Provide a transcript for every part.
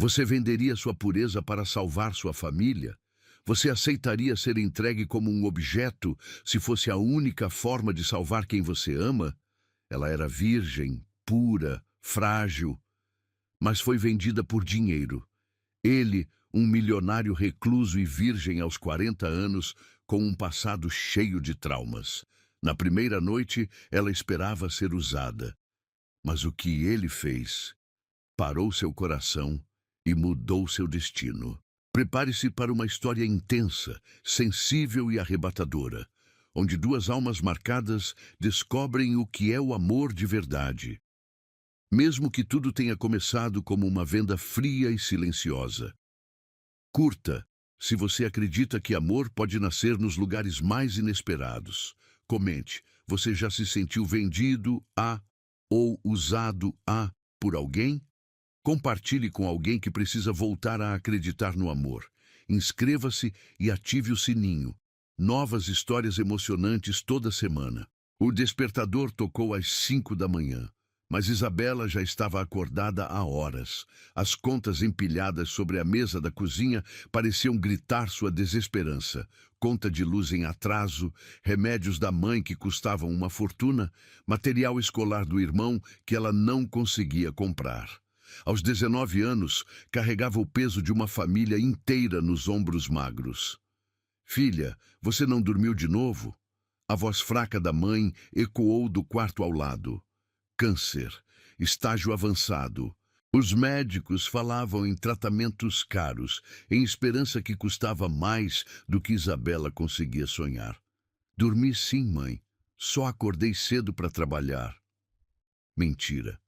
Você venderia sua pureza para salvar sua família? Você aceitaria ser entregue como um objeto se fosse a única forma de salvar quem você ama? Ela era virgem, pura, frágil, mas foi vendida por dinheiro. Ele, um milionário recluso e virgem aos 40 anos, com um passado cheio de traumas. Na primeira noite, ela esperava ser usada. Mas o que ele fez parou seu coração e mudou seu destino. Prepare-se para uma história intensa, sensível e arrebatadora, onde duas almas marcadas descobrem o que é o amor de verdade. Mesmo que tudo tenha começado como uma venda fria e silenciosa. Curta, se você acredita que amor pode nascer nos lugares mais inesperados. Comente, você já se sentiu vendido a ou usado a por alguém? Compartilhe com alguém que precisa voltar a acreditar no amor. Inscreva-se e ative o sininho. Novas histórias emocionantes toda semana. O despertador tocou às 5 da manhã. Mas Isabela já estava acordada há horas. As contas empilhadas sobre a mesa da cozinha pareciam gritar sua desesperança. Conta de luz em atraso, remédios da mãe que custavam uma fortuna, material escolar do irmão que ela não conseguia comprar. Aos 19 anos, carregava o peso de uma família inteira nos ombros magros. Filha, você não dormiu de novo? A voz fraca da mãe ecoou do quarto ao lado. Câncer, estágio avançado. Os médicos falavam em tratamentos caros, em esperança que custava mais do que Isabela conseguia sonhar. Dormi sim, mãe. Só acordei cedo para trabalhar. Mentira.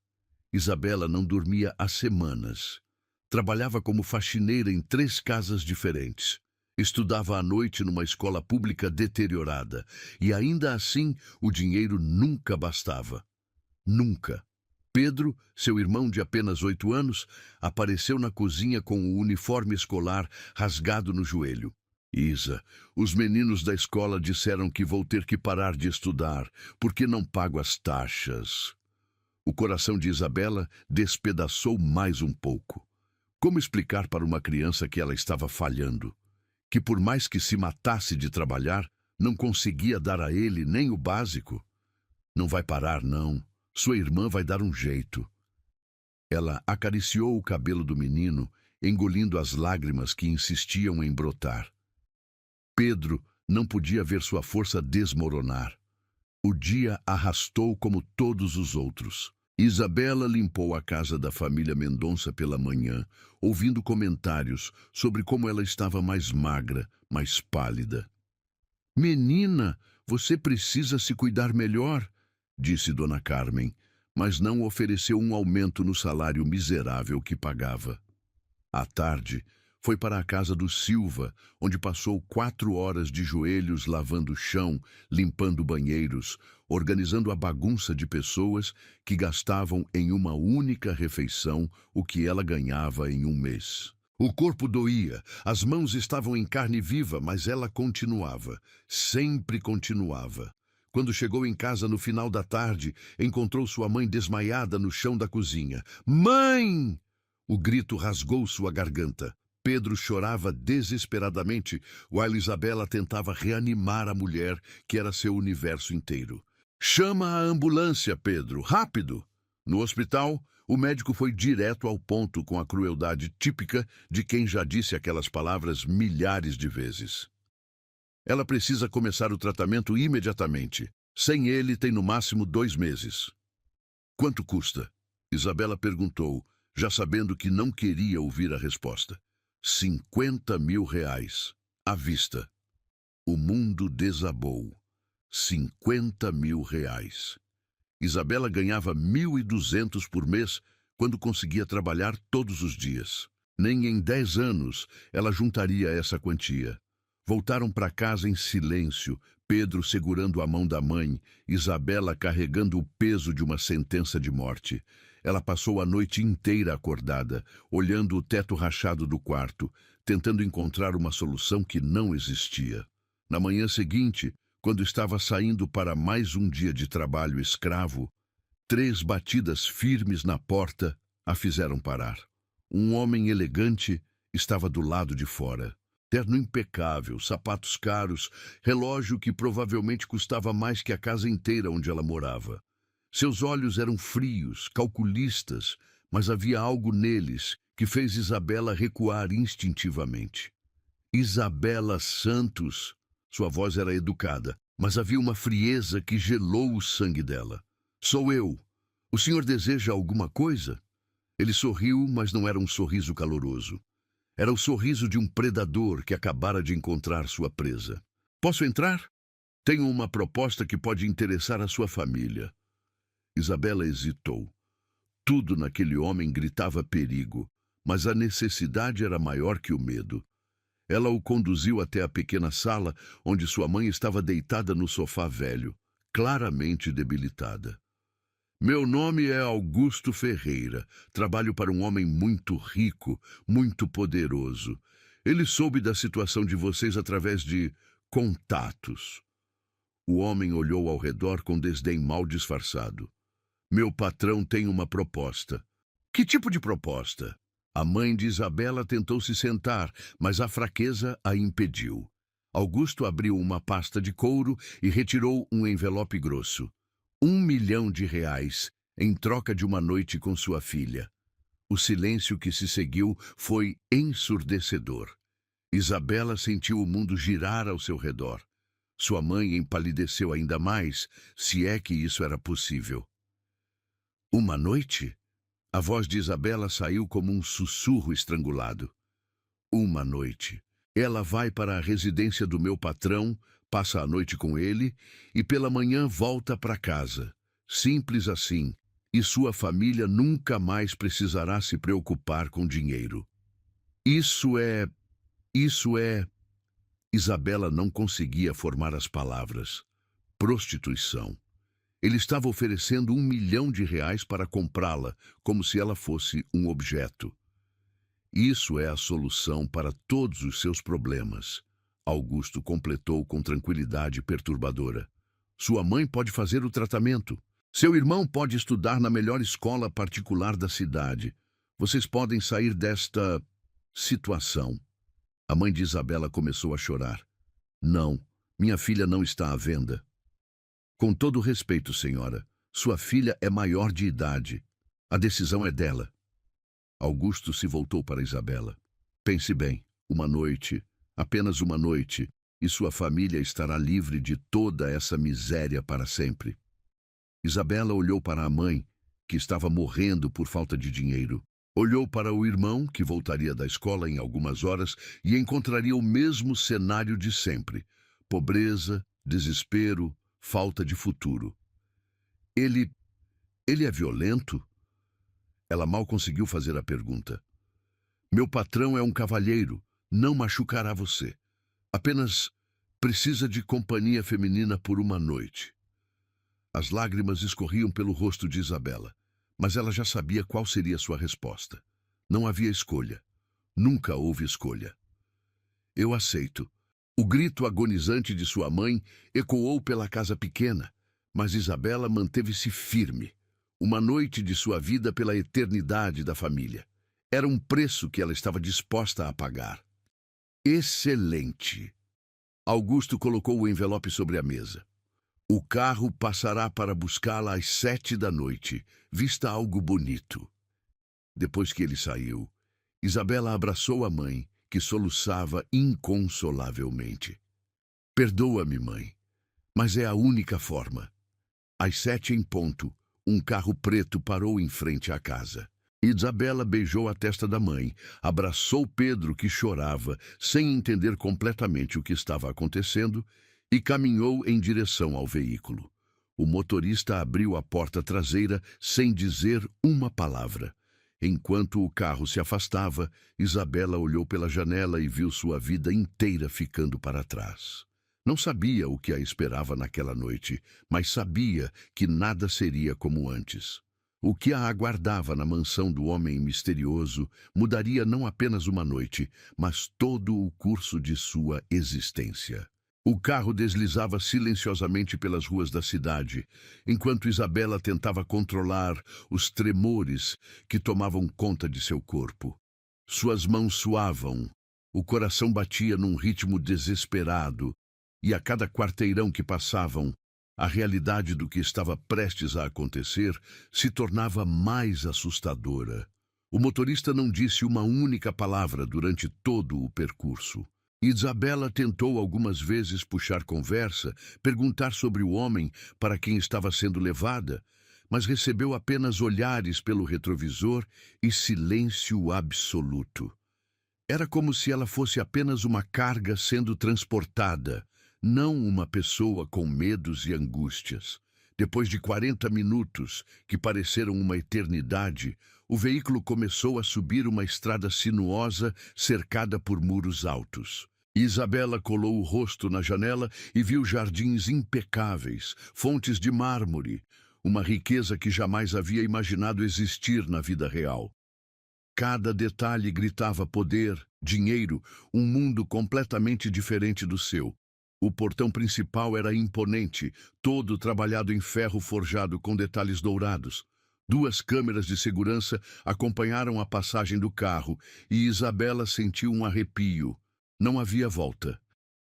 Isabela não dormia há semanas. Trabalhava como faxineira em 3 casas diferentes. Estudava à noite numa escola pública deteriorada. E ainda assim, o dinheiro nunca bastava. Nunca. Pedro, seu irmão de apenas 8 anos, apareceu na cozinha com o uniforme escolar rasgado no joelho. Isa, os meninos da escola disseram que vou ter que parar de estudar, porque não pago as taxas. O coração de Isabela despedaçou mais um pouco. Como explicar para uma criança que ela estava falhando? Que por mais que se matasse de trabalhar, não conseguia dar a ele nem o básico? Não vai parar, não. Sua irmã vai dar um jeito. Ela acariciou o cabelo do menino, engolindo as lágrimas que insistiam em brotar. Pedro não podia ver sua força desmoronar. O dia arrastou como todos os outros. Isabela limpou a casa da família Mendonça pela manhã, ouvindo comentários sobre como ela estava mais magra, mais pálida. Menina, você precisa se cuidar melhor, disse Dona Carmen, mas não ofereceu um aumento no salário miserável que pagava. À tarde, foi para a casa do Silva, onde passou 4 horas de joelhos lavando o chão, limpando banheiros, organizando a bagunça de pessoas que gastavam em uma única refeição o que ela ganhava em um mês. O corpo doía, as mãos estavam em carne viva, mas ela continuava, sempre continuava. Quando chegou em casa no final da tarde, encontrou sua mãe desmaiada no chão da cozinha. Mãe! O grito rasgou sua garganta. Pedro chorava desesperadamente, while Isabela tentava reanimar a mulher, que era seu universo inteiro. Chama a ambulância, Pedro, rápido! No hospital, o médico foi direto ao ponto com a crueldade típica de quem já disse aquelas palavras milhares de vezes. Ela precisa começar o tratamento imediatamente. Sem ele, tem no máximo 2 meses. Quanto custa? Isabela perguntou, já sabendo que não queria ouvir a resposta. 50 mil reais. À vista. O mundo desabou. 50 mil reais. Isabela ganhava 1.200 por mês quando conseguia trabalhar todos os dias. Nem em 10 anos ela juntaria essa quantia. Voltaram para casa em silêncio, Pedro segurando a mão da mãe, Isabela carregando o peso de uma sentença de morte. Ela passou a noite inteira acordada, olhando o teto rachado do quarto, tentando encontrar uma solução que não existia. Na manhã seguinte, quando estava saindo para mais um dia de trabalho escravo, 3 batidas firmes na porta a fizeram parar. Um homem elegante estava do lado de fora. Terno impecável, sapatos caros, relógio que provavelmente custava mais que a casa inteira onde ela morava. Seus olhos eram frios, calculistas, mas havia algo neles que fez Isabela recuar instintivamente. Isabela Santos. Sua voz era educada, mas havia uma frieza que gelou o sangue dela. Sou eu. O senhor deseja alguma coisa? Ele sorriu, mas não era um sorriso caloroso. Era o sorriso de um predador que acabara de encontrar sua presa. Posso entrar? Tenho uma proposta que pode interessar a sua família. Isabela hesitou. Tudo naquele homem gritava perigo, mas a necessidade era maior que o medo. Ela o conduziu até a pequena sala onde sua mãe estava deitada no sofá velho, claramente debilitada. Meu nome é Augusto Ferreira. Trabalho para um homem muito rico, muito poderoso. Ele soube da situação de vocês através de contatos. O homem olhou ao redor com desdém mal disfarçado. Meu patrão tem uma proposta. Que tipo de proposta? A mãe de Isabela tentou se sentar, mas a fraqueza a impediu. Augusto abriu uma pasta de couro e retirou um envelope grosso. R$1 milhão em troca de uma noite com sua filha. O silêncio que se seguiu foi ensurdecedor. Isabela sentiu o mundo girar ao seu redor. Sua mãe empalideceu ainda mais, se é que isso era possível. Uma noite? A voz de Isabela saiu como um sussurro estrangulado. Uma noite. Ela vai para a residência do meu patrão, passa a noite com ele e pela manhã volta para casa. Simples assim. E sua família nunca mais precisará se preocupar com dinheiro. Isso é... Isabela não conseguia formar as palavras. Prostituição. Ele estava oferecendo R$1 milhão para comprá-la, como se ela fosse um objeto. Isso é a solução para todos os seus problemas. Augusto completou com tranquilidade perturbadora. Sua mãe pode fazer o tratamento. Seu irmão pode estudar na melhor escola particular da cidade. Vocês podem sair desta situação. A mãe de Isabela começou a chorar. Não, minha filha não está à venda. Com todo respeito, senhora, sua filha é maior de idade. A decisão é dela. Augusto se voltou para Isabela. Pense bem, uma noite, apenas uma noite, e sua família estará livre de toda essa miséria para sempre. Isabela olhou para a mãe, que estava morrendo por falta de dinheiro. Olhou para o irmão, que voltaria da escola em algumas horas e encontraria o mesmo cenário de sempre. Pobreza, desespero, falta de futuro. Ele é violento? Ela mal conseguiu fazer a pergunta. Meu patrão é um cavalheiro, não machucará você. Apenas precisa de companhia feminina por uma noite. As lágrimas escorriam pelo rosto de Isabela, mas ela já sabia qual seria sua resposta. Não havia escolha. Nunca houve escolha. Eu aceito. O grito agonizante de sua mãe ecoou pela casa pequena, mas Isabela manteve-se firme. Uma noite de sua vida pela eternidade da família. Era um preço que ela estava disposta a pagar. Excelente! Augusto colocou o envelope sobre a mesa. O carro passará para buscá-la às 7 da noite. Vista algo bonito. Depois que ele saiu, Isabela abraçou a mãe, que soluçava inconsolavelmente. Perdoa-me, mãe, mas é a única forma. Às 7 em ponto, um carro preto parou em frente à casa. Isabela beijou a testa da mãe, abraçou Pedro, que chorava, sem entender completamente o que estava acontecendo, e caminhou em direção ao veículo. O motorista abriu a porta traseira sem dizer uma palavra. Enquanto o carro se afastava, Isabela olhou pela janela e viu sua vida inteira ficando para trás. Não sabia o que a esperava naquela noite, mas sabia que nada seria como antes. O que a aguardava na mansão do homem misterioso mudaria não apenas uma noite, mas todo o curso de sua existência. O carro deslizava silenciosamente pelas ruas da cidade, enquanto Isabela tentava controlar os tremores que tomavam conta de seu corpo. Suas mãos suavam, o coração batia num ritmo desesperado, e a cada quarteirão que passavam, a realidade do que estava prestes a acontecer se tornava mais assustadora. O motorista não disse uma única palavra durante todo o percurso. Isabela tentou algumas vezes puxar conversa, perguntar sobre o homem para quem estava sendo levada, mas recebeu apenas olhares pelo retrovisor e silêncio absoluto. Era como se ela fosse apenas uma carga sendo transportada, não uma pessoa com medos e angústias. Depois de 40 minutos, que pareceram uma eternidade, o veículo começou a subir uma estrada sinuosa cercada por muros altos. Isabela colou o rosto na janela e viu jardins impecáveis, fontes de mármore, uma riqueza que jamais havia imaginado existir na vida real. Cada detalhe gritava poder, dinheiro, um mundo completamente diferente do seu. O portão principal era imponente, todo trabalhado em ferro forjado com detalhes dourados. 2 câmeras de segurança acompanharam a passagem do carro e Isabela sentiu um arrepio. Não havia volta.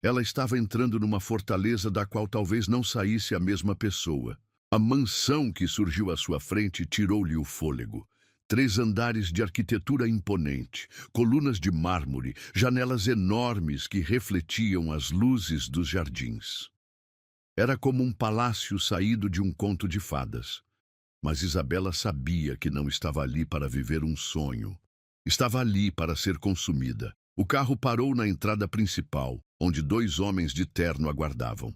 Ela estava entrando numa fortaleza da qual talvez não saísse a mesma pessoa. A mansão que surgiu à sua frente tirou-lhe o fôlego. 3 andares de arquitetura imponente, colunas de mármore, janelas enormes que refletiam as luzes dos jardins. Era como um palácio saído de um conto de fadas. Mas Isabela sabia que não estava ali para viver um sonho. Estava ali para ser consumida. O carro parou na entrada principal, onde 2 homens de terno aguardavam.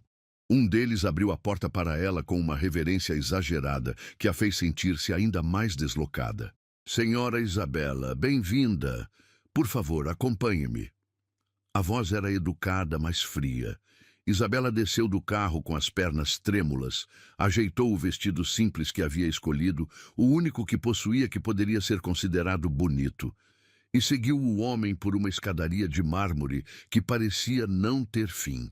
Um deles abriu a porta para ela com uma reverência exagerada que a fez sentir-se ainda mais deslocada. Senhora Isabela, bem-vinda. Por favor, acompanhe-me. A voz era educada, mas fria. Isabela desceu do carro com as pernas trêmulas, ajeitou o vestido simples que havia escolhido, o único que possuía que poderia ser considerado bonito, e seguiu o homem por uma escadaria de mármore que parecia não ter fim.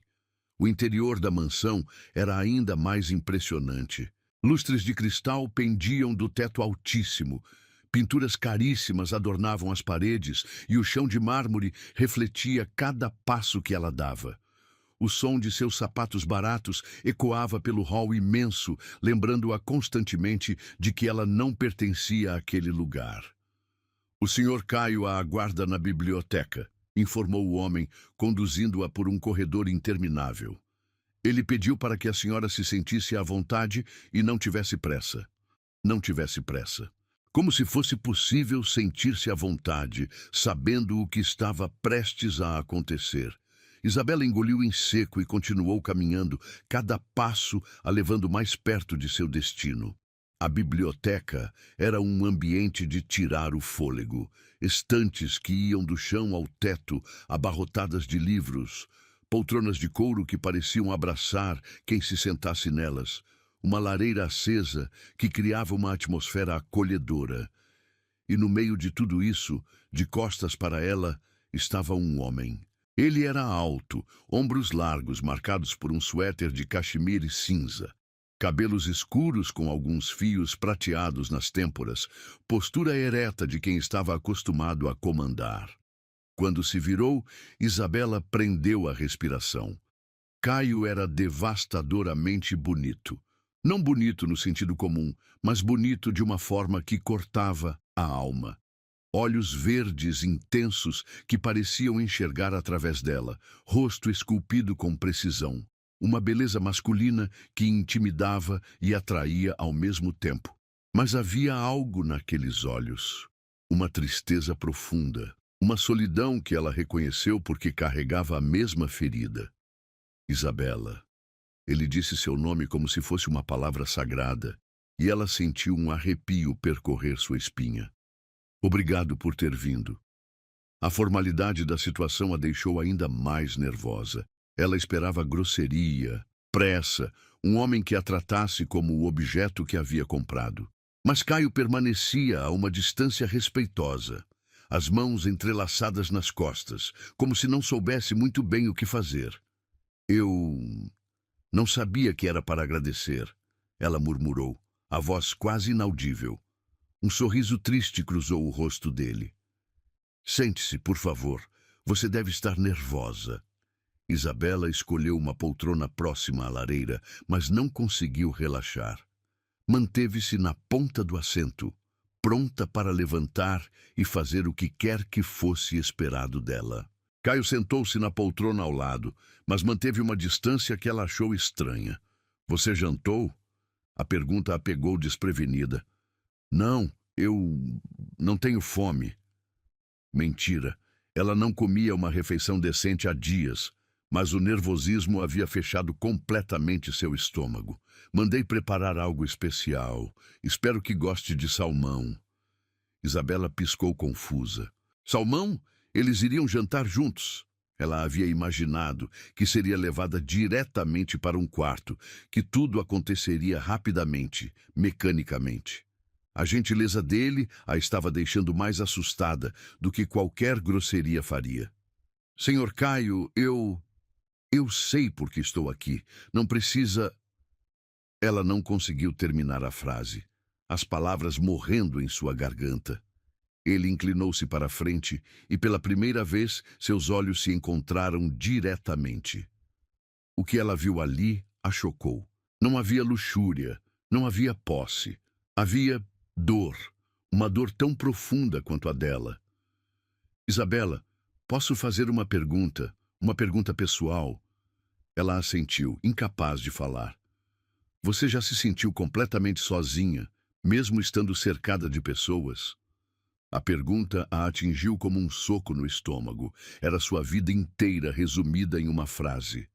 O interior da mansão era ainda mais impressionante. Lustres de cristal pendiam do teto altíssimo, pinturas caríssimas adornavam as paredes e o chão de mármore refletia cada passo que ela dava. O som de seus sapatos baratos ecoava pelo hall imenso, lembrando-a constantemente de que ela não pertencia àquele lugar. O Sr. Caio a aguarda na biblioteca, informou o homem, conduzindo-a por um corredor interminável. Ele pediu para que a senhora se sentisse à vontade e não tivesse pressa. Não tivesse pressa. Como se fosse possível sentir-se à vontade, sabendo o que estava prestes a acontecer. Isabela engoliu em seco e continuou caminhando, cada passo a levando mais perto de seu destino. A biblioteca era um ambiente de tirar o fôlego. Estantes que iam do chão ao teto, abarrotadas de livros, poltronas de couro que pareciam abraçar quem se sentasse nelas, uma lareira acesa que criava uma atmosfera acolhedora. E no meio de tudo isso, de costas para ela, estava um homem. Ele era alto, ombros largos marcados por um suéter de cachemire cinza. Cabelos escuros com alguns fios prateados nas têmporas, postura ereta de quem estava acostumado a comandar. Quando se virou, Isabela prendeu a respiração. Caio era devastadoramente bonito. Não bonito no sentido comum, mas bonito de uma forma que cortava a alma. Olhos verdes intensos que pareciam enxergar através dela, rosto esculpido com precisão. Uma beleza masculina que intimidava e atraía ao mesmo tempo. Mas havia algo naqueles olhos. Uma tristeza profunda. Uma solidão que ela reconheceu porque carregava a mesma ferida. Isabela. Ele disse seu nome como se fosse uma palavra sagrada, e ela sentiu um arrepio percorrer sua espinha. Obrigado por ter vindo. A formalidade da situação a deixou ainda mais nervosa. Ela esperava grosseria, pressa, um homem que a tratasse como o objeto que havia comprado. Mas Caio permanecia a uma distância respeitosa, as mãos entrelaçadas nas costas, como se não soubesse muito bem o que fazer. Eu não sabia que era para agradecer, ela murmurou, a voz quase inaudível. Um sorriso triste cruzou o rosto dele. Sente-se, por favor. Você deve estar nervosa. Isabela escolheu uma poltrona próxima à lareira, mas não conseguiu relaxar. Manteve-se na ponta do assento, pronta para levantar e fazer o que quer que fosse esperado dela. Caio sentou-se na poltrona ao lado, mas manteve uma distância que ela achou estranha. Você jantou? A pergunta a pegou desprevenida. Não, eu não tenho fome. Mentira. Ela não comia uma refeição decente há dias, mas o nervosismo havia fechado completamente seu estômago. Mandei preparar algo especial. Espero que goste de salmão. Isabela piscou confusa. Salmão? Eles iriam jantar juntos. Ela havia imaginado que seria levada diretamente para um quarto, que tudo aconteceria rapidamente, mecanicamente. A gentileza dele a estava deixando mais assustada do que qualquer grosseria faria. Senhor Caio, eu sei por que estou aqui. Não precisa... Ela não conseguiu terminar a frase, as palavras morrendo em sua garganta. Ele inclinou-se para a frente e, pela primeira vez, seus olhos se encontraram diretamente. O que ela viu ali a chocou. Não havia luxúria, não havia posse. Havia dor, uma dor tão profunda quanto a dela. Isabela, posso fazer uma pergunta pessoal? Ela assentiu, incapaz de falar. Você já se sentiu completamente sozinha, mesmo estando cercada de pessoas? A pergunta a atingiu como um soco no estômago. Era sua vida inteira resumida em uma frase.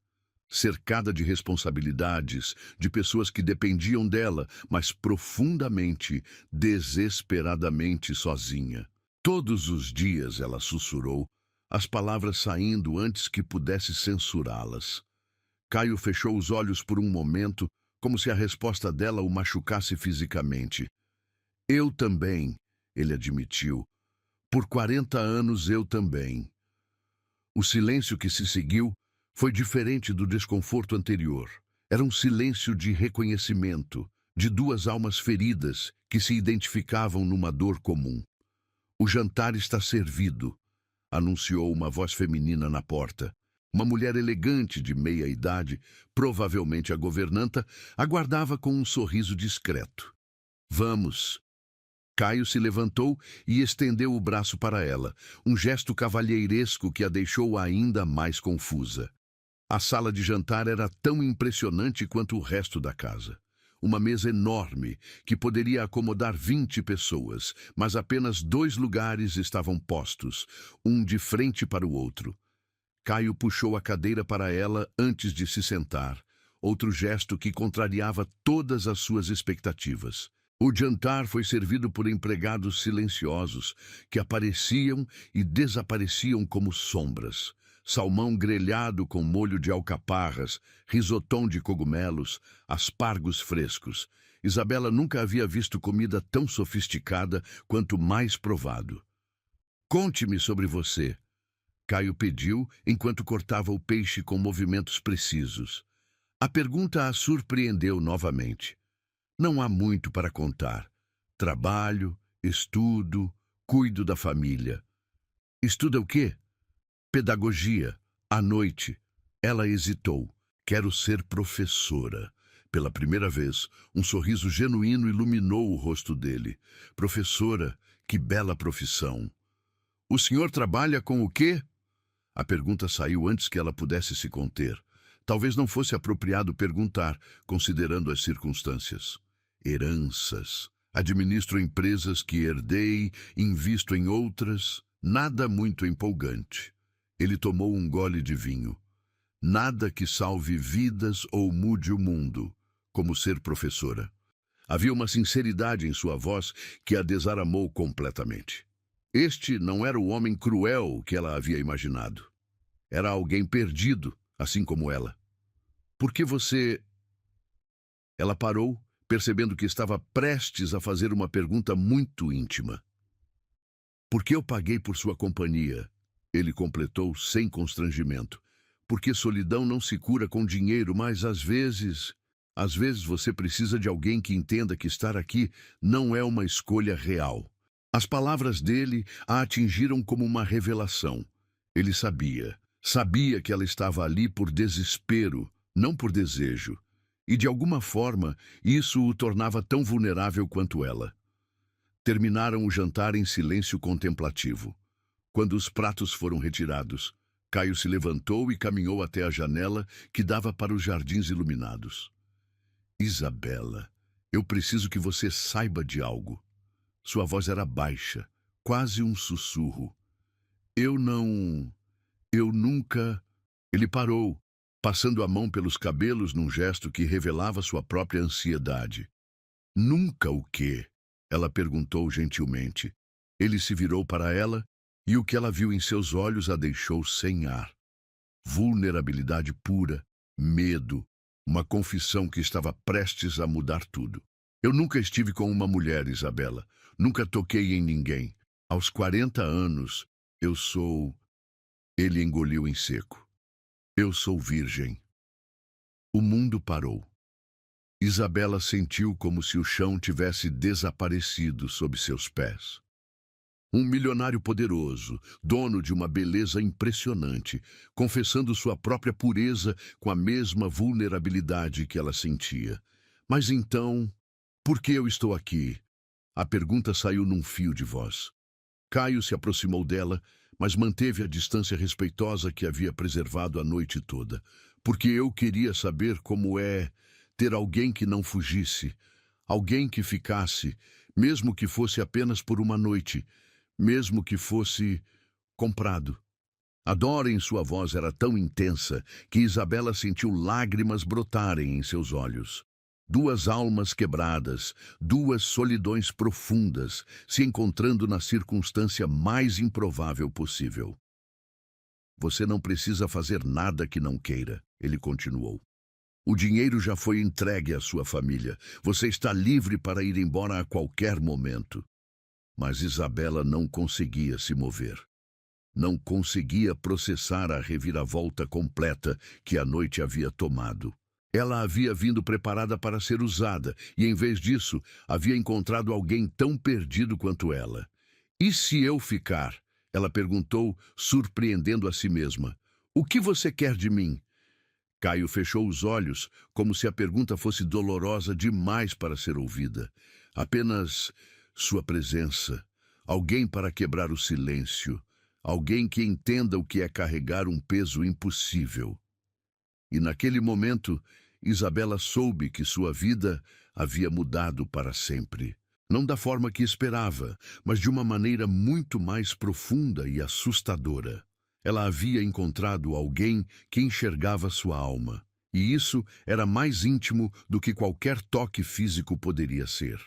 Cercada de responsabilidades, de pessoas que dependiam dela, mas profundamente, desesperadamente sozinha. Todos os dias, ela sussurrou, as palavras saindo antes que pudesse censurá-las. Caio fechou os olhos por um momento, como se a resposta dela o machucasse fisicamente. Eu também, ele admitiu. Por 40 anos eu também. O silêncio que se seguiu foi diferente do desconforto anterior. Era um silêncio de reconhecimento, de duas almas feridas que se identificavam numa dor comum. O jantar está servido, anunciou uma voz feminina na porta. Uma mulher elegante de meia idade, provavelmente a governanta, aguardava com um sorriso discreto. Vamos. Caio se levantou e estendeu o braço para ela, um gesto cavalheiresco que a deixou ainda mais confusa. A sala de jantar era tão impressionante quanto o resto da casa. Uma mesa enorme, que poderia acomodar 20 pessoas, mas apenas 2 lugares estavam postos, um de frente para o outro. Caio puxou a cadeira para ela antes de se sentar, outro gesto que contrariava todas as suas expectativas. O jantar foi servido por empregados silenciosos, que apareciam e desapareciam como sombras. Salmão grelhado com molho de alcaparras, risotom de cogumelos, aspargos frescos. Isabela nunca havia visto comida tão sofisticada quanto mais provado. Conte-me sobre você. Caio pediu, enquanto cortava o peixe com movimentos precisos. A pergunta a surpreendeu novamente. Não há muito para contar. Trabalho, estudo, cuido da família. Estuda o quê? Pedagogia. À noite. Ela hesitou. Quero ser professora. Pela primeira vez, um sorriso genuíno iluminou o rosto dele. Professora, que bela profissão. O senhor trabalha com o quê? A pergunta saiu antes que ela pudesse se conter. Talvez não fosse apropriado perguntar, considerando as circunstâncias. Heranças. Administro empresas que herdei, invisto em outras. Nada muito empolgante. Ele tomou um gole de vinho. Nada que salve vidas ou mude o mundo, como ser professora. Havia uma sinceridade em sua voz que a desarmou completamente. Este não era o homem cruel que ela havia imaginado. Era alguém perdido, assim como ela. Por que você... Ela parou, percebendo que estava prestes a fazer uma pergunta muito íntima. Por que eu paguei por sua companhia? Ele completou sem constrangimento. Porque solidão não se cura com dinheiro, mas às vezes você precisa de alguém que entenda que estar aqui não é uma escolha real. As palavras dele a atingiram como uma revelação. Ele sabia que ela estava ali por desespero, não por desejo. E de alguma forma, isso o tornava tão vulnerável quanto ela. Terminaram o jantar em silêncio contemplativo. Quando os pratos foram retirados, Caio se levantou e caminhou até a janela que dava para os jardins iluminados. Isabela, eu preciso que você saiba de algo. Sua voz era baixa, quase um sussurro. Eu não... Eu nunca... Ele parou, passando a mão pelos cabelos num gesto que revelava sua própria ansiedade. Nunca o quê? Ela perguntou gentilmente. Ele se virou para ela e o que ela viu em seus olhos a deixou sem ar. Vulnerabilidade pura, medo, uma confissão que estava prestes a mudar tudo. Eu nunca estive com uma mulher, Isabela. Nunca toquei em ninguém. Aos 40 anos, eu sou... Ele engoliu em seco. Eu sou virgem. O mundo parou. Isabela sentiu como se o chão tivesse desaparecido sob seus pés. Um milionário poderoso, dono de uma beleza impressionante, confessando sua própria pureza com a mesma vulnerabilidade que ela sentia. Mas então, por que eu estou aqui? A pergunta saiu num fio de voz. Caio se aproximou dela, mas manteve a distância respeitosa que havia preservado a noite toda. Porque eu queria saber como é ter alguém que não fugisse, alguém que ficasse, mesmo que fosse apenas por uma noite, mesmo que fosse comprado. A dor em sua voz era tão intensa que Isabela sentiu lágrimas brotarem em seus olhos. Duas almas quebradas, duas solidões profundas, se encontrando na circunstância mais improvável possível. Você não precisa fazer nada que não queira, ele continuou. O dinheiro já foi entregue à sua família. Você está livre para ir embora a qualquer momento. Mas Isabela não conseguia se mover. Não conseguia processar a reviravolta completa que a noite havia tomado. Ela havia vindo preparada para ser usada e, em vez disso, havia encontrado alguém tão perdido quanto ela. E se eu ficar? Ela perguntou, surpreendendo a si mesma. O que você quer de mim? Caio fechou os olhos, como se a pergunta fosse dolorosa demais para ser ouvida. Apenas sua presença, alguém para quebrar o silêncio, alguém que entenda o que é carregar um peso impossível. E naquele momento, Isabela soube que sua vida havia mudado para sempre. Não da forma que esperava, mas de uma maneira muito mais profunda e assustadora. Ela havia encontrado alguém que enxergava sua alma, e isso era mais íntimo do que qualquer toque físico poderia ser.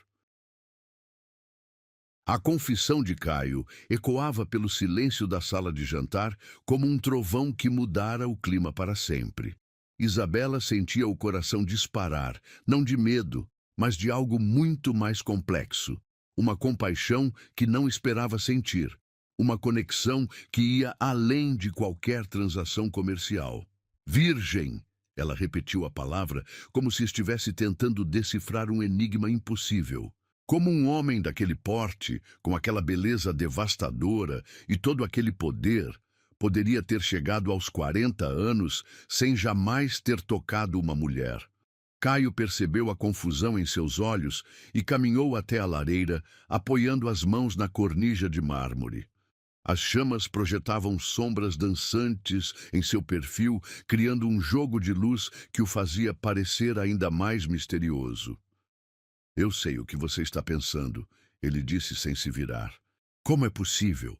A confissão de Caio ecoava pelo silêncio da sala de jantar como um trovão que mudara o clima para sempre. Isabela sentia o coração disparar, não de medo, mas de algo muito mais complexo. Uma compaixão que não esperava sentir. Uma conexão que ia além de qualquer transação comercial. Virgem! Ela repetiu a palavra como se estivesse tentando decifrar um enigma impossível. Como um homem daquele porte, com aquela beleza devastadora e todo aquele poder, poderia ter chegado aos 40 anos sem jamais ter tocado uma mulher? Caio percebeu a confusão em seus olhos e caminhou até a lareira, apoiando as mãos na cornija de mármore. As chamas projetavam sombras dançantes em seu perfil, criando um jogo de luz que o fazia parecer ainda mais misterioso. Eu sei o que você está pensando, ele disse sem se virar. Como é possível?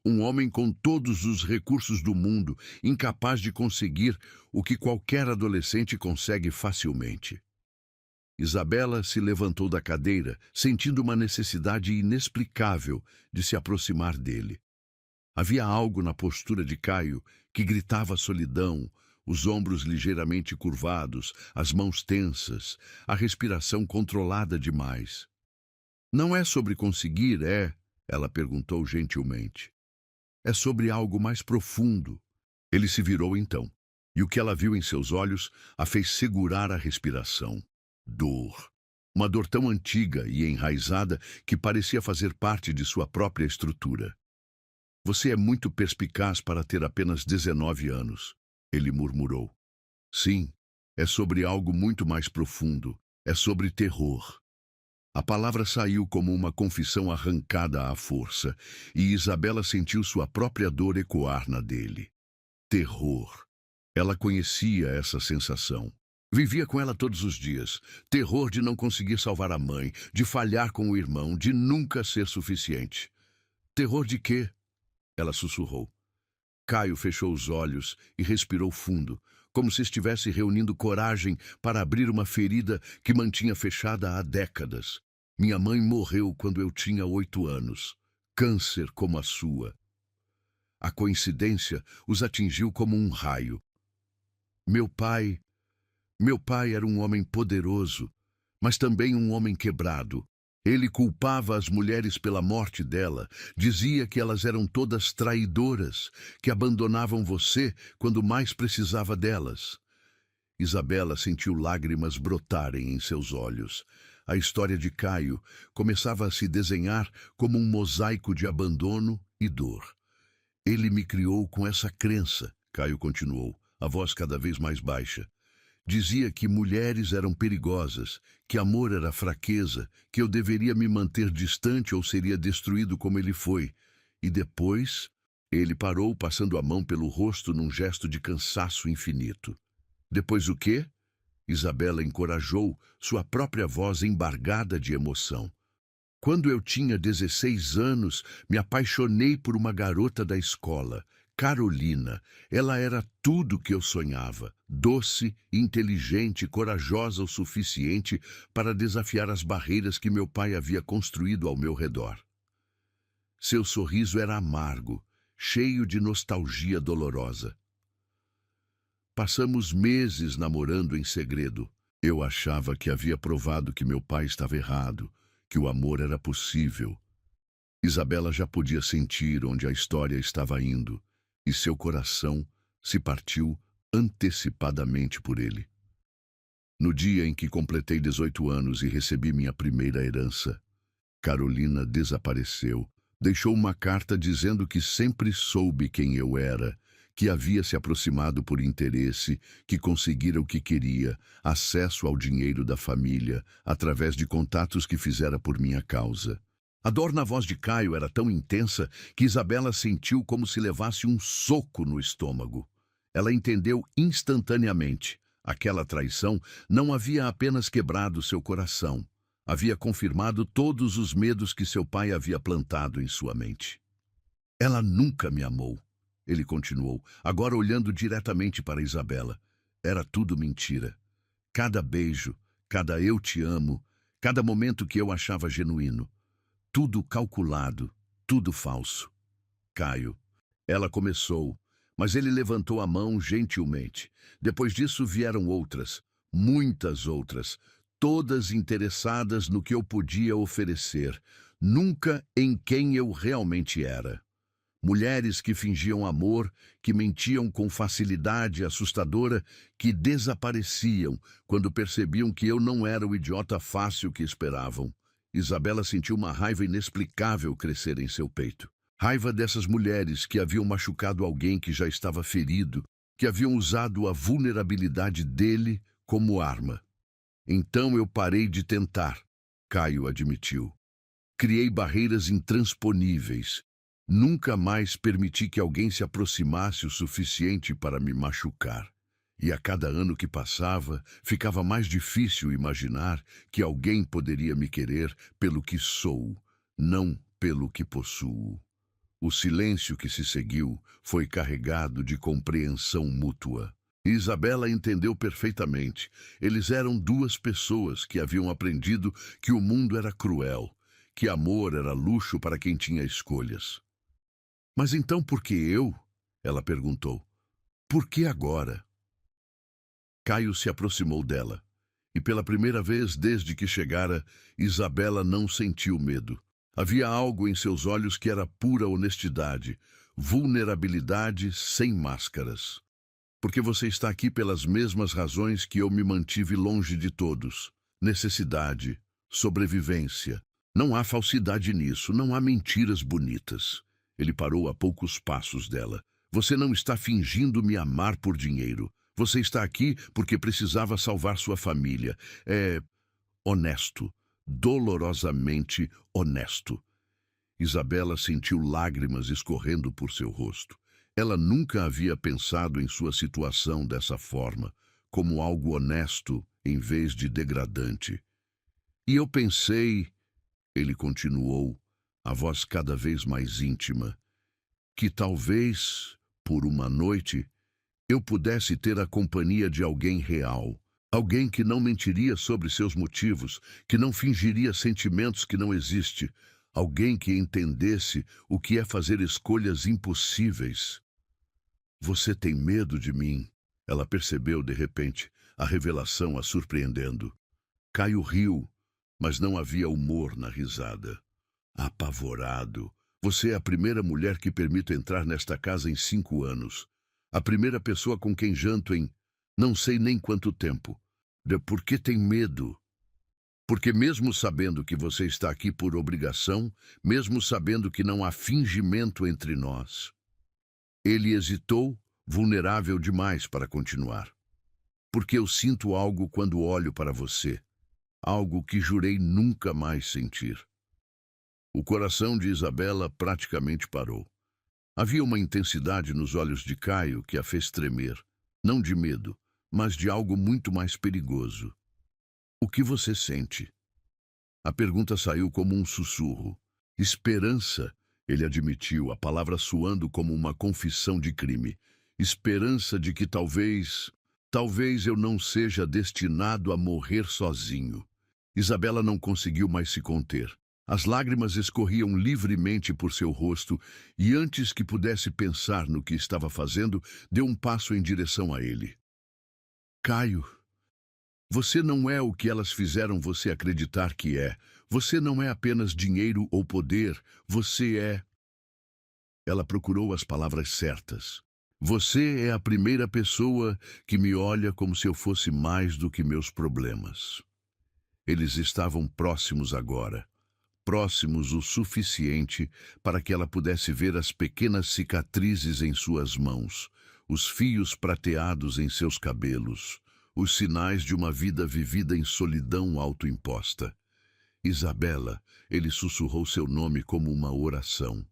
Um homem com todos os recursos do mundo, incapaz de conseguir o que qualquer adolescente consegue facilmente. Isabela se levantou da cadeira, sentindo uma necessidade inexplicável de se aproximar dele. Havia algo na postura de Caio que gritava solidão, os ombros ligeiramente curvados, as mãos tensas, a respiração controlada demais. Não é sobre conseguir, é? Ela perguntou gentilmente. É sobre algo mais profundo. Ele se virou então, e o que ela viu em seus olhos a fez segurar a respiração. Dor. Uma dor tão antiga e enraizada que parecia fazer parte de sua própria estrutura. Você é muito perspicaz para ter apenas 19 anos, ele murmurou. Sim, é sobre algo muito mais profundo. É sobre terror. A palavra saiu como uma confissão arrancada à força, e Isabela sentiu sua própria dor ecoar na dele. Terror. Ela conhecia essa sensação. Vivia com ela todos os dias. Terror de não conseguir salvar a mãe, de falhar com o irmão, de nunca ser suficiente. Terror de quê? Ela sussurrou. Caio fechou os olhos e respirou fundo, como se estivesse reunindo coragem para abrir uma ferida que mantinha fechada há décadas. Minha mãe morreu quando eu tinha 8 anos. Câncer como a sua. A coincidência os atingiu como um raio. Meu pai era um homem poderoso, mas também um homem quebrado. Ele culpava as mulheres pela morte dela, dizia que elas eram todas traidoras, que abandonavam você quando mais precisava delas. Isabela sentiu lágrimas brotarem em seus olhos. A história de Caio começava a se desenhar como um mosaico de abandono e dor. Ele me criou com essa crença, Caio continuou, a voz cada vez mais baixa. Dizia que mulheres eram perigosas, que amor era fraqueza, que eu deveria me manter distante ou seria destruído como ele foi. E depois, ele parou passando a mão pelo rosto num gesto de cansaço infinito. Depois o quê? Isabela encorajou, sua própria voz embargada de emoção. Quando eu tinha 16 anos, me apaixonei por uma garota da escola. Carolina, ela era tudo que eu sonhava, doce, inteligente, corajosa o suficiente para desafiar as barreiras que meu pai havia construído ao meu redor. Seu sorriso era amargo, cheio de nostalgia dolorosa. Passamos meses namorando em segredo. Eu achava que havia provado que meu pai estava errado, que o amor era possível. Isabela já podia sentir onde a história estava indo, e seu coração se partiu antecipadamente por ele. No dia em que completei 18 anos e recebi minha primeira herança, Carolina desapareceu. Deixou uma carta dizendo que sempre soube quem eu era, que havia se aproximado por interesse, que conseguira o que queria, acesso ao dinheiro da família, através de contatos que fizera por minha causa. A dor na voz de Caio era tão intensa que Isabela sentiu como se levasse um soco no estômago. Ela entendeu instantaneamente. Aquela traição não havia apenas quebrado seu coração, havia confirmado todos os medos que seu pai havia plantado em sua mente. Ela nunca me amou, ele continuou, agora olhando diretamente para Isabela. Era tudo mentira. Cada beijo, cada eu te amo, cada momento que eu achava genuíno. Tudo calculado, tudo falso. Caio. Ela começou, mas ele levantou a mão gentilmente. Depois disso vieram outras, muitas outras, todas interessadas no que eu podia oferecer, nunca em quem eu realmente era. Mulheres que fingiam amor, que mentiam com facilidade assustadora, que desapareciam quando percebiam que eu não era o idiota fácil que esperavam. Isabela sentiu uma raiva inexplicável crescer em seu peito. Raiva dessas mulheres que haviam machucado alguém que já estava ferido, que haviam usado a vulnerabilidade dele como arma. Então eu parei de tentar, Caio admitiu. Criei barreiras intransponíveis. Nunca mais permiti que alguém se aproximasse o suficiente para me machucar. E a cada ano que passava, ficava mais difícil imaginar que alguém poderia me querer pelo que sou, não pelo que possuo. O silêncio que se seguiu foi carregado de compreensão mútua. Isabela entendeu perfeitamente. Eles eram duas pessoas que haviam aprendido que o mundo era cruel, que amor era luxo para quem tinha escolhas. Mas então por que eu? Ela perguntou. Por que agora? Caio se aproximou dela, e pela primeira vez desde que chegara, Isabela não sentiu medo. Havia algo em seus olhos que era pura honestidade, vulnerabilidade sem máscaras. Porque você está aqui pelas mesmas razões que eu me mantive longe de todos. Necessidade, Sobrevivência. Não há falsidade nisso, não há mentiras bonitas. Ele parou a poucos passos dela. Você não está fingindo me amar por dinheiro. Você está aqui porque precisava salvar sua família. É honesto, dolorosamente honesto. Isabela sentiu lágrimas escorrendo por seu rosto. Ela nunca havia pensado em sua situação dessa forma, como algo honesto em vez de degradante. E eu pensei, ele continuou, a voz cada vez mais íntima, que talvez, por uma noite, eu pudesse ter a companhia de alguém real. Alguém que não mentiria sobre seus motivos, que não fingiria sentimentos que não existem. Alguém que entendesse o que é fazer escolhas impossíveis. Você tem medo de mim? Ela percebeu de repente, a revelação a surpreendendo. Caio riu, mas não havia humor na risada. Apavorado. Você é a primeira mulher que permito entrar nesta casa em 5 anos. A primeira pessoa com quem janto em não sei nem quanto tempo. Por que tem medo? Porque mesmo sabendo que você está aqui por obrigação, mesmo sabendo que não há fingimento entre nós. Ele hesitou, vulnerável demais para continuar. Porque eu sinto algo quando olho para você. Algo que jurei nunca mais sentir. O coração de Isabela praticamente parou. Havia uma intensidade nos olhos de Caio que a fez tremer, não de medo, mas de algo muito mais perigoso. O que você sente? A pergunta saiu como um sussurro. Esperança, ele admitiu, a palavra soando como uma confissão de crime. Esperança de que talvez eu não seja destinado a morrer sozinho. Isabela não conseguiu mais se conter. As lágrimas escorriam livremente por seu rosto e antes que pudesse pensar no que estava fazendo, deu um passo em direção a ele. Caio, você não é o que elas fizeram você acreditar que é. Você não é apenas dinheiro ou poder. Você é... Ela procurou as palavras certas. Você é a primeira pessoa que me olha como se eu fosse mais do que meus problemas. Eles estavam próximos agora. Próximos o suficiente para que ela pudesse ver as pequenas cicatrizes em suas mãos, os fios prateados em seus cabelos, os sinais de uma vida vivida em solidão autoimposta. Isabela, ele sussurrou seu nome como uma oração.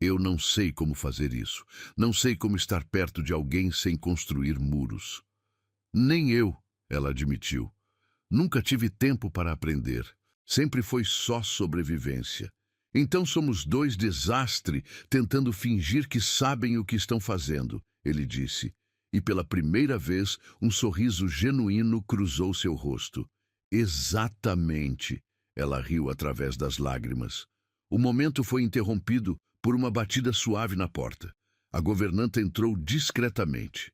Eu não sei como fazer isso. Não sei como estar perto de alguém sem construir muros. Nem eu, ela admitiu. Nunca tive tempo para aprender. Sempre foi só sobrevivência. Então somos dois desastres tentando fingir que sabem o que estão fazendo, ele disse. E pela primeira vez, um sorriso genuíno cruzou seu rosto. Exatamente, ela riu através das lágrimas. O momento foi interrompido por uma batida suave na porta. A governanta entrou discretamente.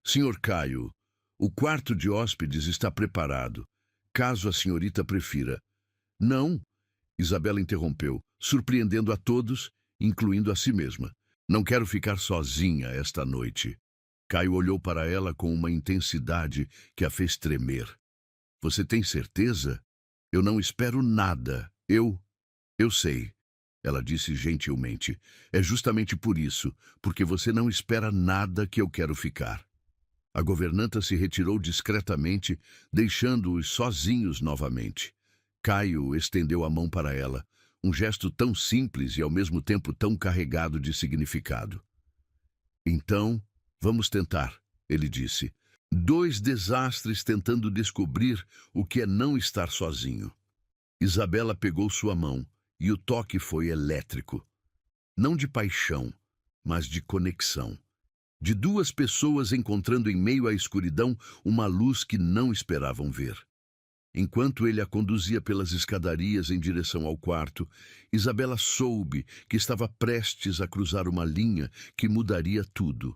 Senhor Caio, o quarto de hóspedes está preparado, caso a senhorita prefira. Não, Isabela interrompeu, surpreendendo a todos, incluindo a si mesma. Não quero ficar sozinha esta noite. Caio olhou para ela com uma intensidade que a fez tremer. Você tem certeza? Eu não espero nada. Eu sei, ela disse gentilmente. É justamente por isso, porque você não espera nada que eu quero ficar. A governanta se retirou discretamente, deixando-os sozinhos novamente. Caio estendeu a mão para ela, um gesto tão simples e ao mesmo tempo tão carregado de significado. Então, vamos tentar, ele disse. 2 desastres tentando descobrir o que é não estar sozinho. Isabela pegou sua mão e o toque foi elétrico. Não de paixão, mas de conexão. De 2 pessoas encontrando em meio à escuridão uma luz que não esperavam ver. Enquanto ele a conduzia pelas escadarias em direção ao quarto, Isabela soube que estava prestes a cruzar uma linha que mudaria tudo.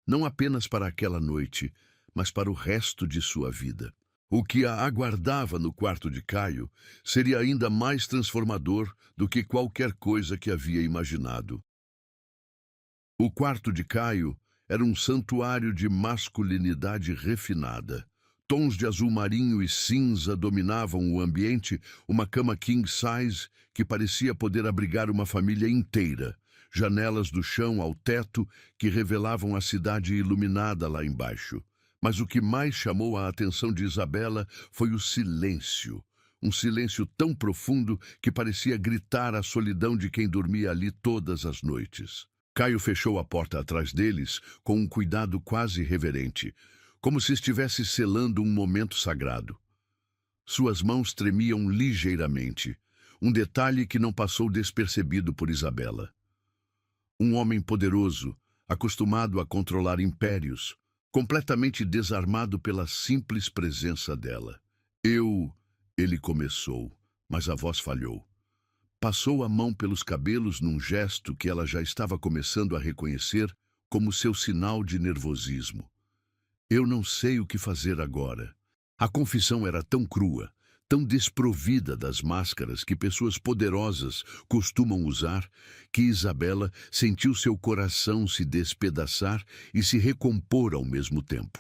Não apenas para aquela noite, mas para o resto de sua vida. O que a aguardava no quarto de Caio seria ainda mais transformador do que qualquer coisa que havia imaginado. O quarto de Caio era um santuário de masculinidade refinada. Tons de azul marinho e cinza dominavam o ambiente, uma cama king size que parecia poder abrigar uma família inteira. Janelas do chão ao teto que revelavam a cidade iluminada lá embaixo. Mas o que mais chamou a atenção de Isabela foi o silêncio. Um silêncio tão profundo que parecia gritar a solidão de quem dormia ali todas as noites. Caio fechou a porta atrás deles com um cuidado quase reverente, como se estivesse selando um momento sagrado. Suas mãos tremiam ligeiramente, um detalhe que não passou despercebido por Isabela. Um homem poderoso, acostumado a controlar impérios, completamente desarmado pela simples presença dela. Ele começou, mas a voz falhou. Passou a mão pelos cabelos num gesto que ela já estava começando a reconhecer como seu sinal de nervosismo. Eu não sei o que fazer agora. A confissão era tão crua, tão desprovida das máscaras que pessoas poderosas costumam usar, que Isabela sentiu seu coração se despedaçar e se recompor ao mesmo tempo.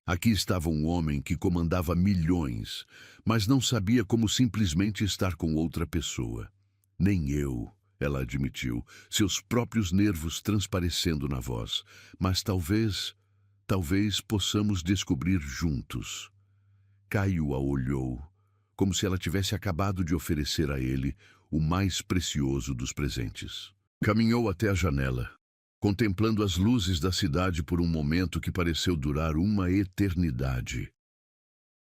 Aqui estava um homem que comandava milhões, mas não sabia como simplesmente estar com outra pessoa. Nem eu, ela admitiu, seus próprios nervos transparecendo na voz. Mas talvez possamos descobrir juntos. Caio a olhou, como se ela tivesse acabado de oferecer a ele o mais precioso dos presentes. Caminhou até a janela, contemplando as luzes da cidade por um momento que pareceu durar uma eternidade.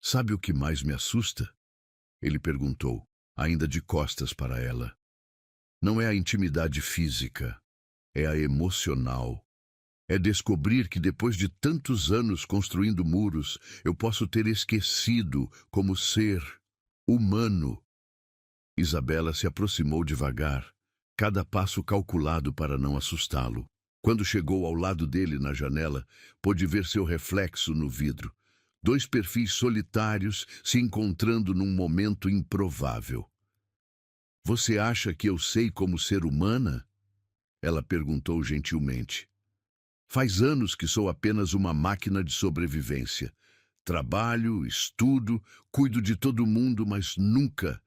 Sabe o que mais me assusta? Ele perguntou, ainda de costas para ela. Não é a intimidade física, é a emocional. É descobrir que depois de tantos anos construindo muros, eu posso ter esquecido como ser humano. Isabela se aproximou devagar, cada passo calculado para não assustá-lo. Quando chegou ao lado dele na janela, pôde ver seu reflexo no vidro. Dois perfis solitários se encontrando num momento improvável. Você acha que eu sei como ser humana? Ela perguntou gentilmente. Faz anos que sou apenas uma máquina de sobrevivência. Trabalho, estudo, cuido de todo mundo, mas nunca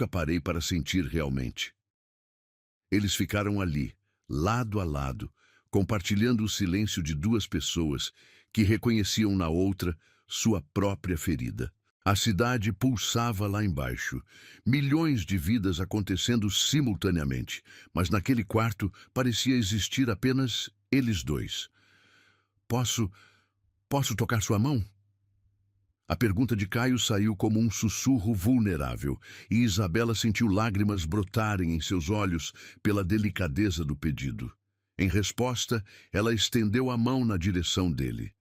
parei para sentir realmente. Eles ficaram ali, lado a lado, compartilhando o silêncio de duas pessoas que reconheciam na outra sua própria ferida. A cidade pulsava lá embaixo, milhões de vidas acontecendo simultaneamente, mas naquele quarto parecia existir apenas eles dois. Posso tocar sua mão? A pergunta de Caio saiu como um sussurro vulnerável, e Isabela sentiu lágrimas brotarem em seus olhos pela delicadeza do pedido. Em resposta, ela estendeu a mão na direção dele.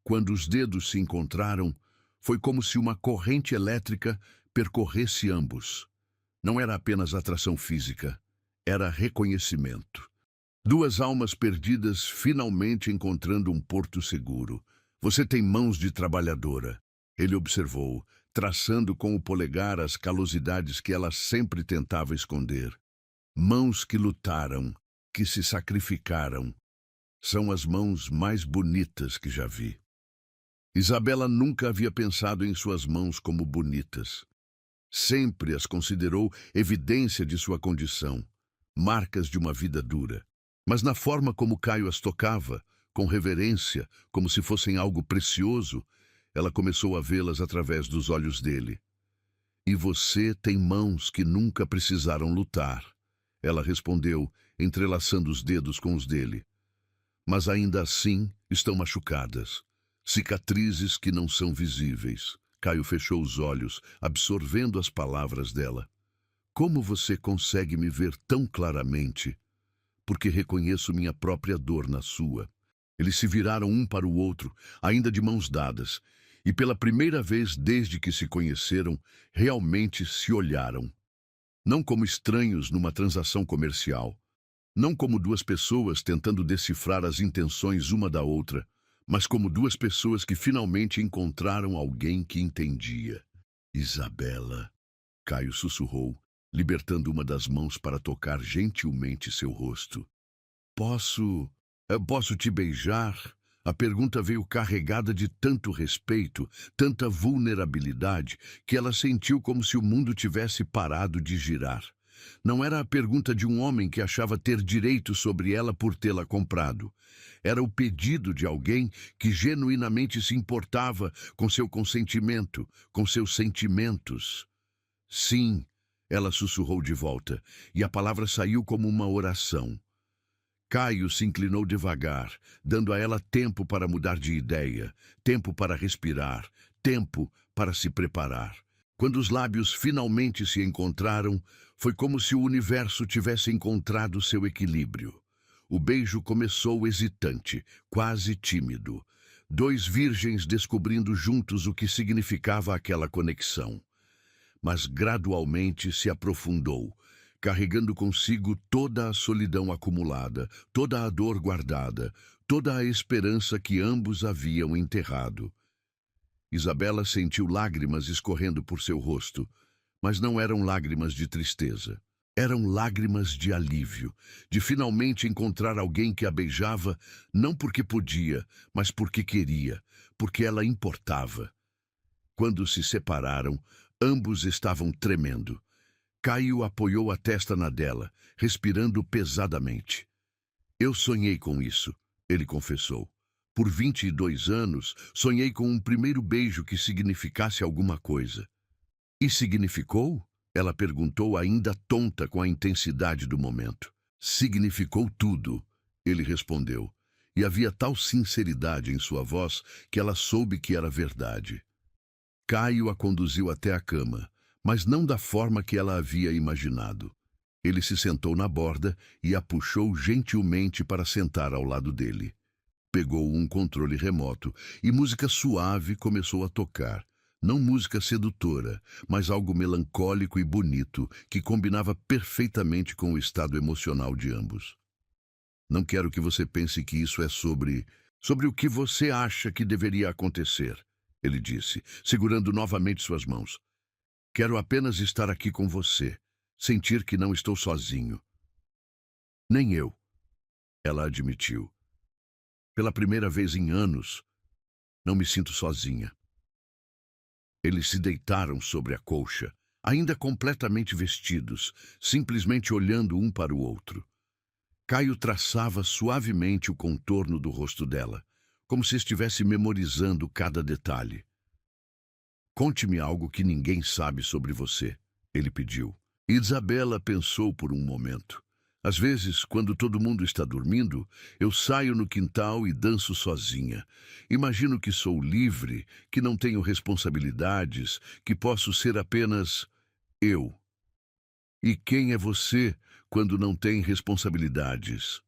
Quando os dedos se encontraram, foi como se uma corrente elétrica percorresse ambos. Não era apenas atração física, era reconhecimento. Duas almas perdidas finalmente encontrando um porto seguro. Você tem mãos de trabalhadora, ele observou, traçando com o polegar as calosidades que ela sempre tentava esconder. Mãos que lutaram, que se sacrificaram. São as mãos mais bonitas que já vi. Isabela nunca havia pensado em suas mãos como bonitas. Sempre as considerou evidência de sua condição, marcas de uma vida dura. Mas na forma como Caio as tocava, com reverência, como se fossem algo precioso, ela começou a vê-las através dos olhos dele. E você tem mãos que nunca precisaram lutar, ela respondeu, entrelaçando os dedos com os dele. Mas ainda assim estão machucadas. Cicatrizes que não são visíveis. Caio fechou os olhos, absorvendo as palavras dela. Como você consegue me ver tão claramente? Porque reconheço minha própria dor na sua. Eles se viraram um para o outro, ainda de mãos dadas, e pela primeira vez desde que se conheceram, realmente se olharam. Não como estranhos numa transação comercial, não como duas pessoas tentando decifrar as intenções uma da outra, mas como duas pessoas que finalmente encontraram alguém que entendia. Isabela, Caio sussurrou, libertando uma das mãos para tocar gentilmente seu rosto. Posso te beijar? A pergunta veio carregada de tanto respeito, tanta vulnerabilidade, que ela sentiu como se o mundo tivesse parado de girar. Não era a pergunta de um homem que achava ter direito sobre ela por tê-la comprado. Era o pedido de alguém que genuinamente se importava com seu consentimento, com seus sentimentos. Sim, ela sussurrou de volta, e a palavra saiu como uma oração. Caio se inclinou devagar, dando a ela tempo para mudar de ideia, tempo para respirar, tempo para se preparar. Quando os lábios finalmente se encontraram, foi como se o universo tivesse encontrado seu equilíbrio. O beijo começou hesitante, quase tímido. Dois virgens descobrindo juntos o que significava aquela conexão. Mas gradualmente se aprofundou, carregando consigo toda a solidão acumulada, toda a dor guardada, toda a esperança que ambos haviam enterrado. Isabela sentiu lágrimas escorrendo por seu rosto, mas não eram lágrimas de tristeza. Eram lágrimas de alívio, de finalmente encontrar alguém que a beijava, não porque podia, mas porque queria, porque ela importava. Quando se separaram, ambos estavam tremendo. Caio apoiou a testa na dela, respirando pesadamente. Eu sonhei com isso, ele confessou. Por 22 anos, sonhei com um primeiro beijo que significasse alguma coisa. E significou? Ela perguntou, ainda tonta com a intensidade do momento. Significou tudo, ele respondeu. E havia tal sinceridade em sua voz que ela soube que era verdade. Caio a conduziu até a cama, mas não da forma que ela havia imaginado. Ele se sentou na borda e a puxou gentilmente para sentar ao lado dele. Pegou um controle remoto e música suave começou a tocar. Não música sedutora, mas algo melancólico e bonito que combinava perfeitamente com o estado emocional de ambos. Não quero que você pense que isso é sobre o que você acha que deveria acontecer, ele disse, segurando novamente suas mãos. Quero apenas estar aqui com você, sentir que não estou sozinho. Nem eu, ela admitiu. Pela primeira vez em anos, não me sinto sozinha. Eles se deitaram sobre a colcha, ainda completamente vestidos, simplesmente olhando um para o outro. Caio traçava suavemente o contorno do rosto dela, como se estivesse memorizando cada detalhe. Conte-me algo que ninguém sabe sobre você, ele pediu. Isabela pensou por um momento. Às vezes, quando todo mundo está dormindo, eu saio no quintal e danço sozinha. Imagino que sou livre, que não tenho responsabilidades, que posso ser apenas eu. E quem é você quando não tem responsabilidades?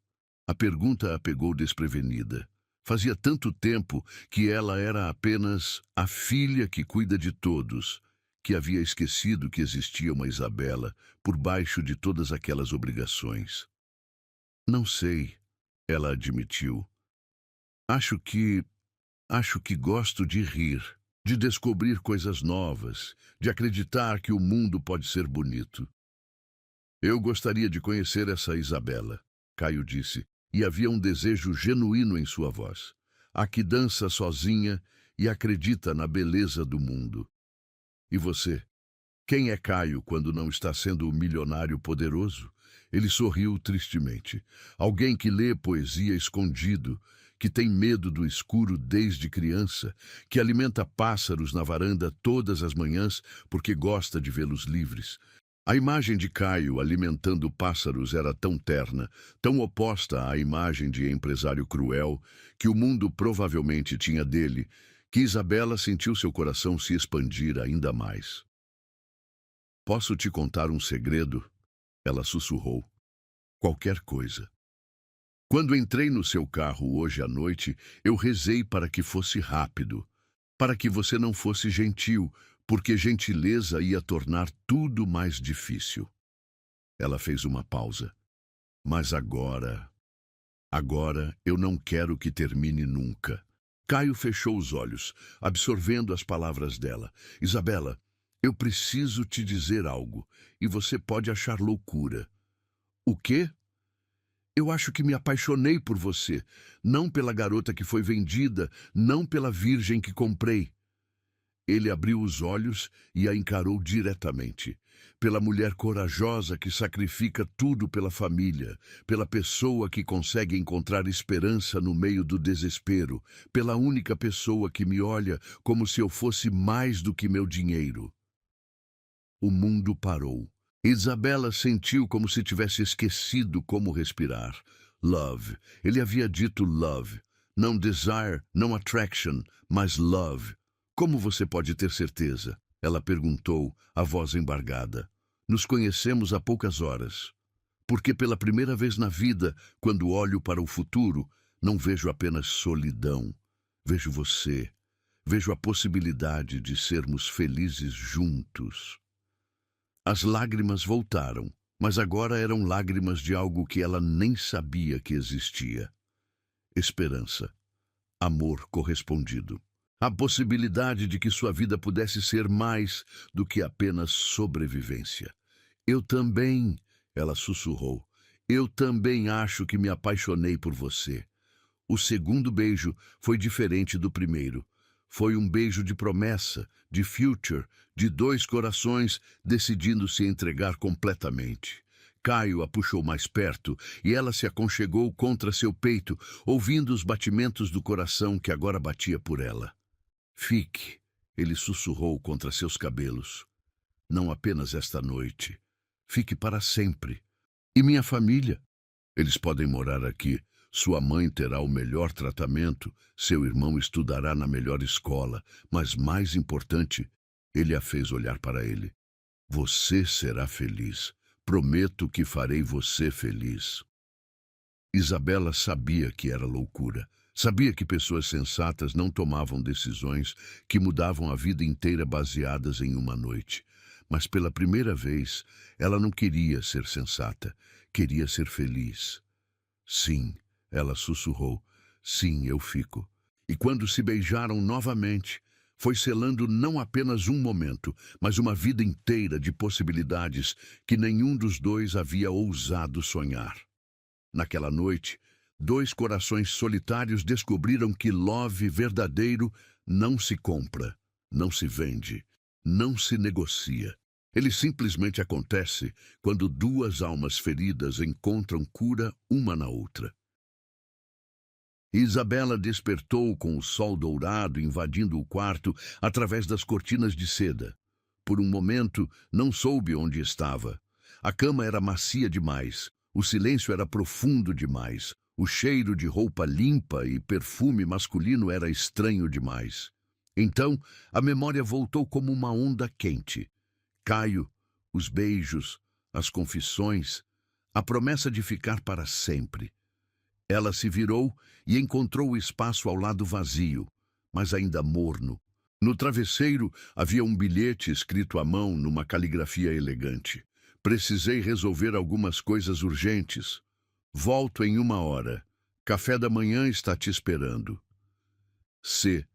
A pergunta a pegou desprevenida. Fazia tanto tempo que ela era apenas a filha que cuida de todos, que havia esquecido que existia uma Isabela por baixo de todas aquelas obrigações. Não sei, ela admitiu. Acho que gosto de rir, de descobrir coisas novas, de acreditar que o mundo pode ser bonito. Eu gostaria de conhecer essa Isabela, Caio disse, e havia um desejo genuíno em sua voz. A que dança sozinha e acredita na beleza do mundo. E você? Quem é Caio quando não está sendo o milionário poderoso? Ele sorriu tristemente. Alguém que lê poesia escondido, que tem medo do escuro desde criança, que alimenta pássaros na varanda todas as manhãs porque gosta de vê-los livres. A imagem de Caio alimentando pássaros era tão terna, tão oposta à imagem de empresário cruel que o mundo provavelmente tinha dele, que Isabela sentiu seu coração se expandir ainda mais. Posso te contar um segredo? Ela sussurrou. Qualquer coisa. Quando entrei no seu carro hoje à noite, eu rezei para que fosse rápido, para que você não fosse gentil, porque gentileza ia tornar tudo mais difícil. Ela fez uma pausa. Mas agora eu não quero que termine nunca. Caio fechou os olhos, absorvendo as palavras dela. Isabela, eu preciso te dizer algo, e você pode achar loucura. O quê? Eu acho que me apaixonei por você, não pela garota que foi vendida, não pela virgem que comprei. Ele abriu os olhos e a encarou diretamente. Pela mulher corajosa que sacrifica tudo pela família, pela pessoa que consegue encontrar esperança no meio do desespero, pela única pessoa que me olha como se eu fosse mais do que meu dinheiro. O mundo parou. Isabela sentiu como se tivesse esquecido como respirar. Love. Ele havia dito love. Não desire, não attraction, mas love. Como você pode ter certeza? Ela perguntou, a voz embargada. Nos conhecemos há poucas horas. Porque pela primeira vez na vida, quando olho para o futuro, não vejo apenas solidão. Vejo você. Vejo a possibilidade de sermos felizes juntos. As lágrimas voltaram, mas agora eram lágrimas de algo que ela nem sabia que existia. Esperança. Amor correspondido. A possibilidade de que sua vida pudesse ser mais do que apenas sobrevivência. Eu também, ela sussurrou, eu também acho que me apaixonei por você. O segundo beijo foi diferente do primeiro. Foi um beijo de promessa, de future, de dois corações decidindo se entregar completamente. Caio a puxou mais perto e ela se aconchegou contra seu peito, ouvindo os batimentos do coração que agora batia por ela. Fique, ele sussurrou contra seus cabelos. Não apenas esta noite. Fique para sempre. E minha família? Eles podem morar aqui. Sua mãe terá o melhor tratamento, seu irmão estudará na melhor escola, mas mais importante, ele a fez olhar para ele. Você será feliz. Prometo que farei você feliz. Isabela sabia que era loucura. Sabia que pessoas sensatas não tomavam decisões que mudavam a vida inteira baseadas em uma noite. Mas pela primeira vez, ela não queria ser sensata, queria ser feliz. Sim, ela sussurrou. Sim, eu fico. E quando se beijaram novamente, foi selando não apenas um momento, mas uma vida inteira de possibilidades que nenhum dos dois havia ousado sonhar. Naquela noite, dois corações solitários descobriram que love verdadeiro não se compra, não se vende, não se negocia. Ele simplesmente acontece quando duas almas feridas encontram cura uma na outra. Isabela despertou com o sol dourado invadindo o quarto através das cortinas de seda. Por um momento, não soube onde estava. A cama era macia demais, o silêncio era profundo demais, o cheiro de roupa limpa e perfume masculino era estranho demais. Então, a memória voltou como uma onda quente. Caio, os beijos, as confissões, a promessa de ficar para sempre. Ela se virou e encontrou o espaço ao lado vazio, mas ainda morno. No travesseiro havia um bilhete escrito à mão numa caligrafia elegante. Precisei resolver algumas coisas urgentes. Volto em 1 hora. Café da manhã está te esperando. C.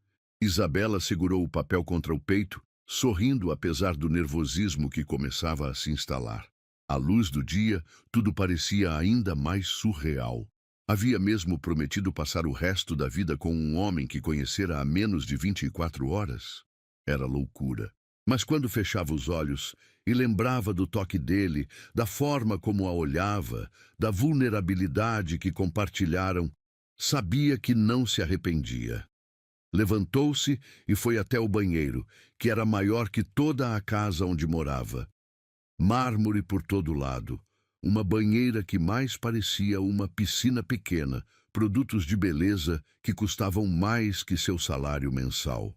Isabela segurou o papel contra o peito, sorrindo apesar do nervosismo que começava a se instalar. À luz do dia, tudo parecia ainda mais surreal. Havia mesmo prometido passar o resto da vida com um homem que conhecera há menos de 24 horas? Era loucura. Mas quando fechava os olhos e lembrava do toque dele, da forma como a olhava, da vulnerabilidade que compartilharam, sabia que não se arrependia. Levantou-se e foi até o banheiro, que era maior que toda a casa onde morava. Mármore por todo lado, uma banheira que mais parecia uma piscina pequena, produtos de beleza que custavam mais que seu salário mensal.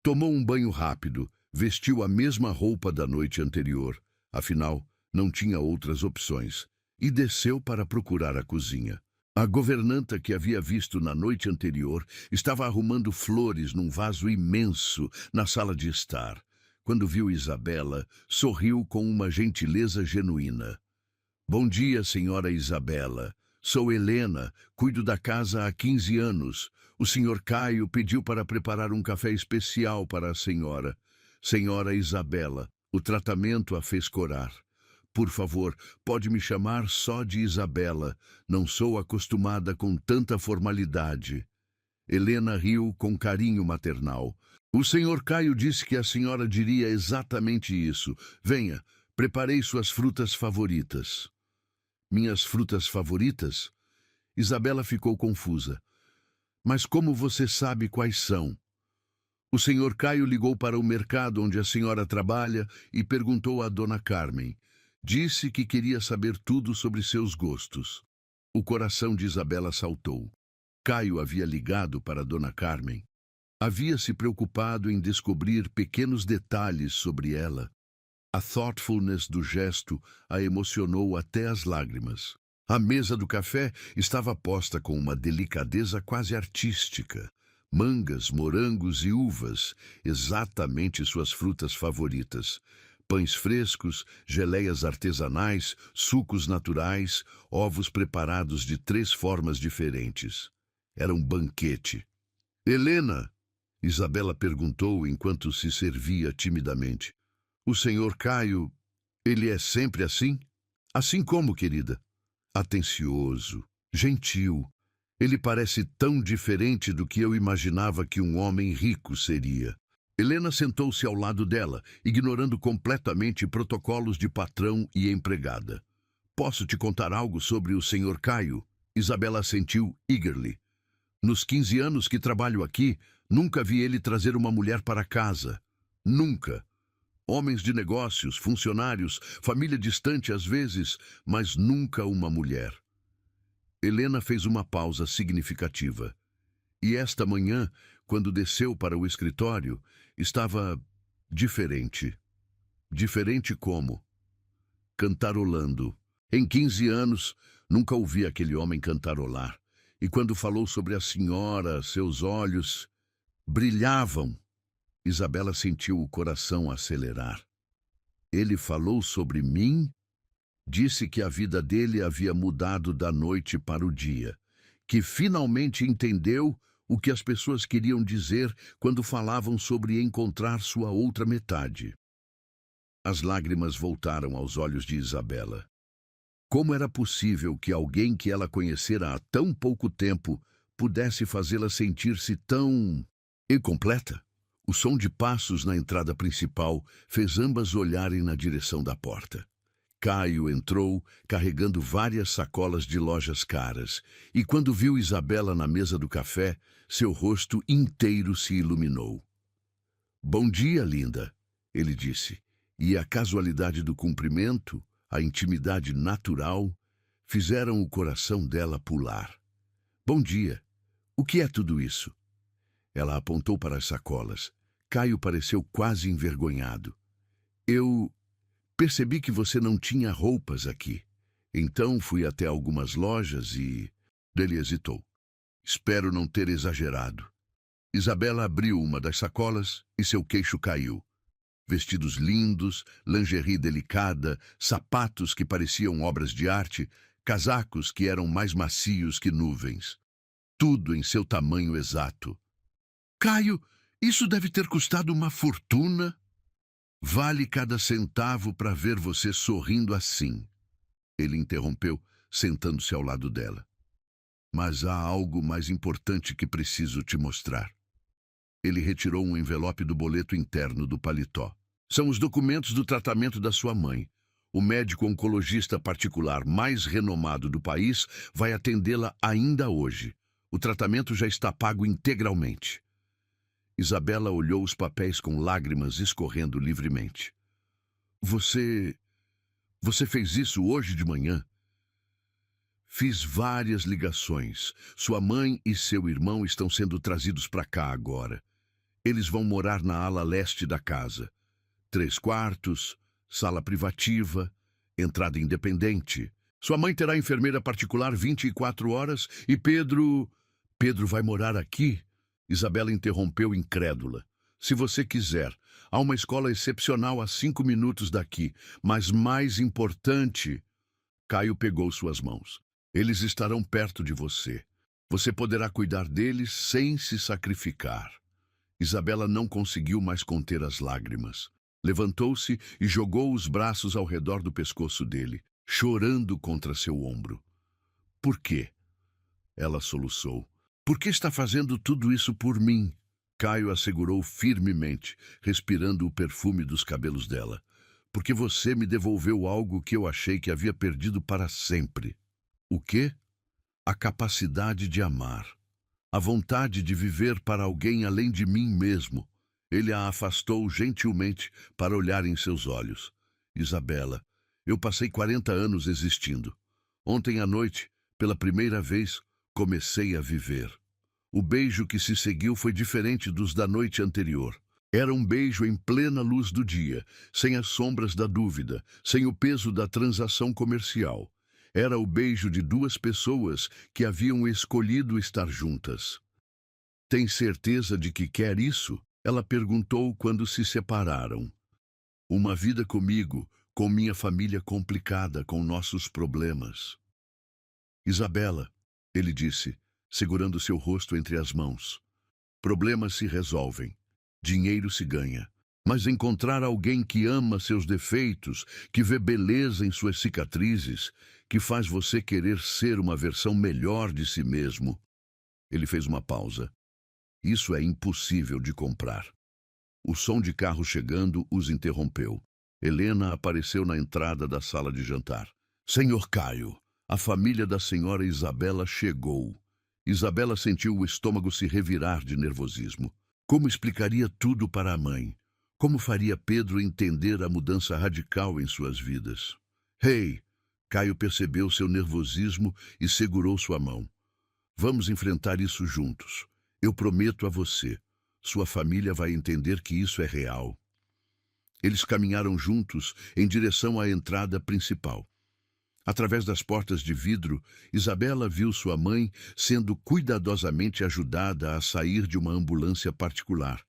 Tomou um banho rápido, vestiu a mesma roupa da noite anterior, afinal, não tinha outras opções, e desceu para procurar a cozinha. A governanta que havia visto na noite anterior estava arrumando flores num vaso imenso na sala de estar. Quando viu Isabela, sorriu com uma gentileza genuína. Bom dia, senhora Isabela. Sou Helena, cuido da casa há 15 anos. O senhor Caio pediu para preparar um café especial para a senhora. Senhora Isabela, o tratamento a fez corar. Por favor, pode me chamar só de Isabela. Não sou acostumada com tanta formalidade. Helena riu com carinho maternal. O senhor Caio disse que a senhora diria exatamente isso. Venha, preparei suas frutas favoritas. Minhas frutas favoritas? Isabela ficou confusa. Mas como você sabe quais são? O senhor Caio ligou para o mercado onde a senhora trabalha e perguntou a dona Carmen. Disse que queria saber tudo sobre seus gostos. O coração de Isabela saltou. Caio havia ligado para dona Carmen. Havia se preocupado em descobrir pequenos detalhes sobre ela. A thoughtfulness do gesto a emocionou até as lágrimas. A mesa do café estava posta com uma delicadeza quase artística. Mangas, morangos e uvas, exatamente suas frutas favoritas. Pães frescos, geleias artesanais, sucos naturais, ovos preparados de 3 formas diferentes. Era um banquete. Helena, Isabela perguntou enquanto se servia timidamente. O senhor Caio, ele é sempre assim? Assim como, querida? Atencioso, gentil. Ele parece tão diferente do que eu imaginava que um homem rico seria. Helena sentou-se ao lado dela, ignorando completamente protocolos de patrão e empregada. Posso te contar algo sobre o senhor Caio? Isabela assentiu eagerly. Nos 15 anos que trabalho aqui, nunca vi ele trazer uma mulher para casa. Nunca. Homens de negócios, funcionários, família distante às vezes, mas nunca uma mulher. Helena fez uma pausa significativa. E esta manhã, quando desceu para o escritório, estava diferente. Diferente como? Cantarolando. Em 15 anos, nunca ouvi aquele homem cantarolar. E quando falou sobre a senhora, seus olhos brilhavam. Isabela sentiu o coração acelerar. Ele falou sobre mim? Disse que a vida dele havia mudado da noite para o dia, que finalmente entendeu o que as pessoas queriam dizer quando falavam sobre encontrar sua outra metade. As lágrimas voltaram aos olhos de Isabela. Como era possível que alguém que ela conhecera há tão pouco tempo pudesse fazê-la sentir-se tão incompleta? O som de passos na entrada principal fez ambas olharem na direção da porta. Caio entrou, carregando várias sacolas de lojas caras, e quando viu Isabela na mesa do café, seu rosto inteiro se iluminou. Bom dia, linda, ele disse, e a casualidade do cumprimento, a intimidade natural, fizeram o coração dela pular. Bom dia. O que é tudo isso? Ela apontou para as sacolas. Caio pareceu quase envergonhado. Eu percebi que você não tinha roupas aqui. Então fui até algumas lojas e... Ele hesitou. Espero não ter exagerado. Isabela abriu uma das sacolas e seu queixo caiu. Vestidos lindos, lingerie delicada, sapatos que pareciam obras de arte, casacos que eram mais macios que nuvens. Tudo em seu tamanho exato. Caio, isso deve ter custado uma fortuna. Vale cada centavo para ver você sorrindo assim. Ele interrompeu, sentando-se ao lado dela. Mas há algo mais importante que preciso te mostrar. Ele retirou um envelope do boleto interno do paletó. São os documentos do tratamento da sua mãe. O médico oncologista particular mais renomado do país vai atendê-la ainda hoje. O tratamento já está pago integralmente. Isabela olhou os papéis com lágrimas escorrendo livremente. Você fez isso hoje de manhã? Fiz várias ligações. Sua mãe e seu irmão estão sendo trazidos para cá agora. Eles vão morar na ala leste da casa. 3 quartos, sala privativa, entrada independente. Sua mãe terá enfermeira particular 24 horas e Pedro vai morar aqui? Isabela interrompeu incrédula. Se você quiser, há uma escola excepcional a 5 minutos daqui, mas mais importante... Caio pegou suas mãos. Eles estarão perto de você. Você poderá cuidar deles sem se sacrificar. Isabela não conseguiu mais conter as lágrimas. Levantou-se e jogou os braços ao redor do pescoço dele, chorando contra seu ombro. Por quê? Ela soluçou. Por que está fazendo tudo isso por mim? Caio assegurou firmemente, respirando o perfume dos cabelos dela. Porque você me devolveu algo que eu achei que havia perdido para sempre. O quê? A capacidade de amar. A vontade de viver para alguém além de mim mesmo. Ele a afastou gentilmente para olhar em seus olhos. Isabela, eu passei 40 anos existindo. Ontem à noite, pela primeira vez, comecei a viver. O beijo que se seguiu foi diferente dos da noite anterior. Era um beijo em plena luz do dia, sem as sombras da dúvida, sem o peso da transação comercial. Era o beijo de duas pessoas que haviam escolhido estar juntas. Tem certeza de que quer isso? Ela perguntou quando se separaram. Uma vida comigo, com minha família complicada, com nossos problemas. Isabela, ele disse, segurando seu rosto entre as mãos. Problemas se resolvem. Dinheiro se ganha. Mas encontrar alguém que ama seus defeitos, que vê beleza em suas cicatrizes, que faz você querer ser uma versão melhor de si mesmo. Ele fez uma pausa. Isso é impossível de comprar. O som de carro chegando os interrompeu. Helena apareceu na entrada da sala de jantar. Senhor Caio, a família da senhora Isabela chegou. Isabela sentiu o estômago se revirar de nervosismo. Como explicaria tudo para a mãe? Como faria Pedro entender a mudança radical em suas vidas? Hey! Caio percebeu seu nervosismo e segurou sua mão. Vamos enfrentar isso juntos. Eu prometo a você. Sua família vai entender que isso é real. Eles caminharam juntos em direção à entrada principal. Através das portas de vidro, Isabela viu sua mãe sendo cuidadosamente ajudada a sair de uma ambulância particular,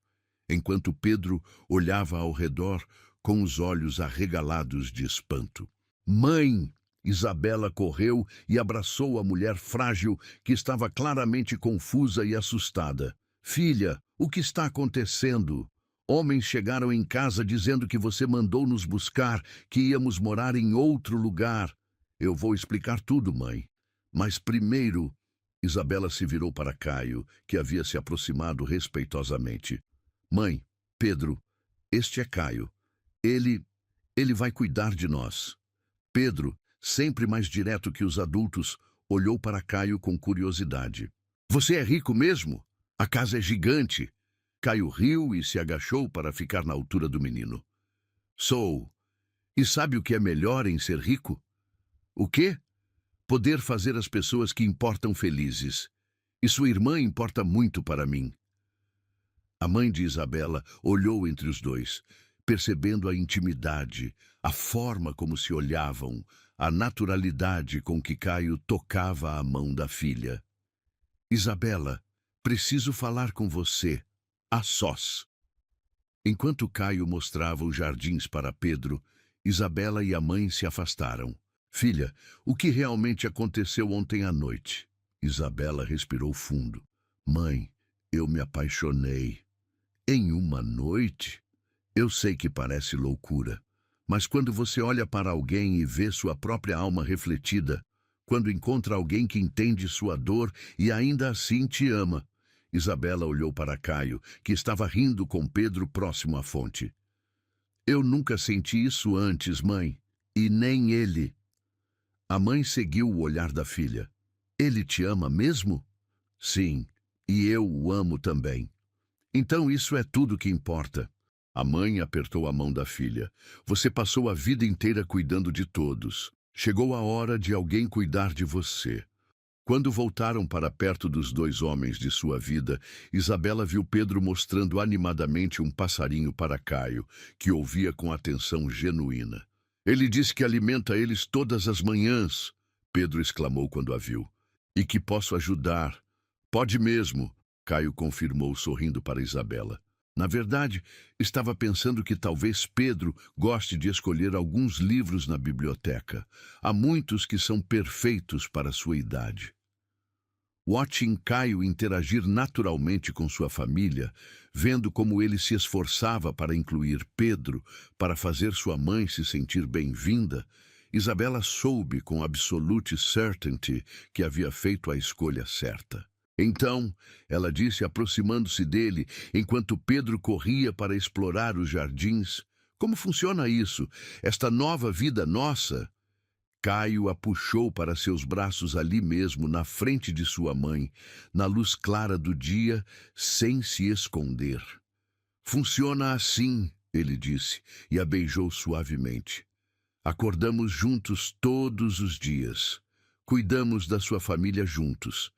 enquanto Pedro olhava ao redor com os olhos arregalados de espanto. Mãe! Isabela correu e abraçou a mulher frágil que estava claramente confusa e assustada. Filha, o que está acontecendo? Homens chegaram em casa dizendo que você mandou nos buscar, que íamos morar em outro lugar. Eu vou explicar tudo, mãe. Mas primeiro... Isabela se virou para Caio, que havia se aproximado respeitosamente. Mãe, Pedro, este é Caio. Ele vai cuidar de nós. Pedro, sempre mais direto que os adultos, olhou para Caio com curiosidade. Você é rico mesmo? A casa é gigante. Caio riu e se agachou para ficar na altura do menino. Sou. E sabe o que é melhor em ser rico? O quê? Poder fazer as pessoas que importam felizes. E sua irmã importa muito para mim. A mãe de Isabela olhou entre os dois, percebendo a intimidade, a forma como se olhavam, a naturalidade com que Caio tocava a mão da filha. Isabela, preciso falar com você, a sós. Enquanto Caio mostrava os jardins para Pedro, Isabela e a mãe se afastaram. Filha, o que realmente aconteceu ontem à noite? Isabela respirou fundo. Mãe, eu me apaixonei. Em uma noite? Eu sei que parece loucura, mas quando você olha para alguém e vê sua própria alma refletida, quando encontra alguém que entende sua dor e ainda assim te ama. Isabela olhou para Caio, que estava rindo com Pedro próximo à fonte. Eu nunca senti isso antes, mãe, e nem ele. A mãe seguiu o olhar da filha. Ele te ama mesmo? Sim, e eu o amo também. Então isso é tudo que importa. A mãe apertou a mão da filha. Você passou a vida inteira cuidando de todos. Chegou a hora de alguém cuidar de você. Quando voltaram para perto dos dois homens de sua vida, Isabela viu Pedro mostrando animadamente um passarinho para Caio, que ouvia com atenção genuína. Ele diz que alimenta eles todas as manhãs, Pedro exclamou quando a viu. E que posso ajudar. Pode mesmo, Caio confirmou sorrindo para Isabela. Na verdade, estava pensando que talvez Pedro goste de escolher alguns livros na biblioteca. Há muitos que são perfeitos para a sua idade. Watching Caio interagir naturalmente com sua família, vendo como ele se esforçava para incluir Pedro, para fazer sua mãe se sentir bem-vinda, Isabela soube com absolute certainty que havia feito a escolha certa. Então, ela disse, aproximando-se dele, enquanto Pedro corria para explorar os jardins: "Como funciona isso? Esta nova vida nossa?" Caio a puxou para seus braços ali mesmo, na frente de sua mãe, na luz clara do dia, sem se esconder. "Funciona assim", ele disse, e a beijou suavemente. "Acordamos juntos todos os dias. Cuidamos da sua família juntos.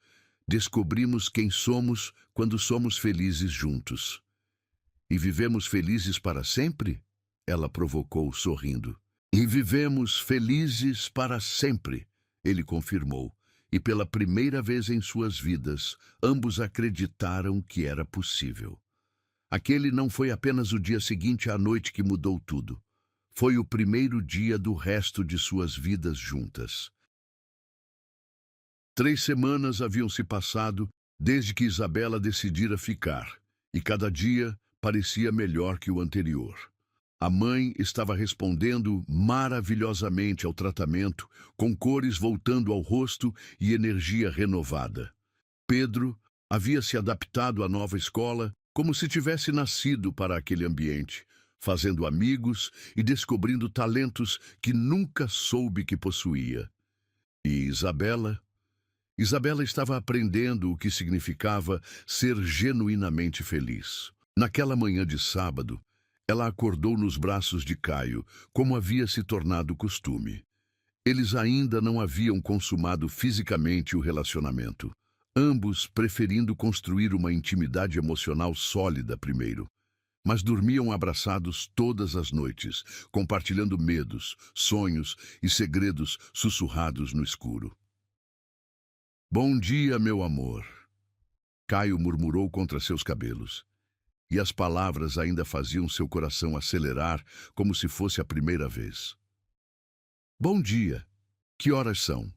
Descobrimos quem somos quando somos felizes juntos." "E vivemos felizes para sempre?" ela provocou, sorrindo. "E vivemos felizes para sempre", ele confirmou, e pela primeira vez em suas vidas, ambos acreditaram que era possível. Aquele não foi apenas o dia seguinte à noite que mudou tudo. Foi o primeiro dia do resto de suas vidas juntas. 3 semanas haviam se passado desde que Isabela decidira ficar, e cada dia parecia melhor que o anterior. A mãe estava respondendo maravilhosamente ao tratamento, com cores voltando ao rosto e energia renovada. Pedro havia se adaptado à nova escola como se tivesse nascido para aquele ambiente, fazendo amigos e descobrindo talentos que nunca soube que possuía. E Isabela estava aprendendo o que significava ser genuinamente feliz. Naquela manhã de sábado, ela acordou nos braços de Caio, como havia se tornado costume. Eles ainda não haviam consumado fisicamente o relacionamento, ambos preferindo construir uma intimidade emocional sólida primeiro. Mas dormiam abraçados todas as noites, compartilhando medos, sonhos e segredos sussurrados no escuro. "Bom dia, meu amor", Caio murmurou contra seus cabelos. E as palavras ainda faziam seu coração acelerar como se fosse a primeira vez. "Bom dia. Que horas são?"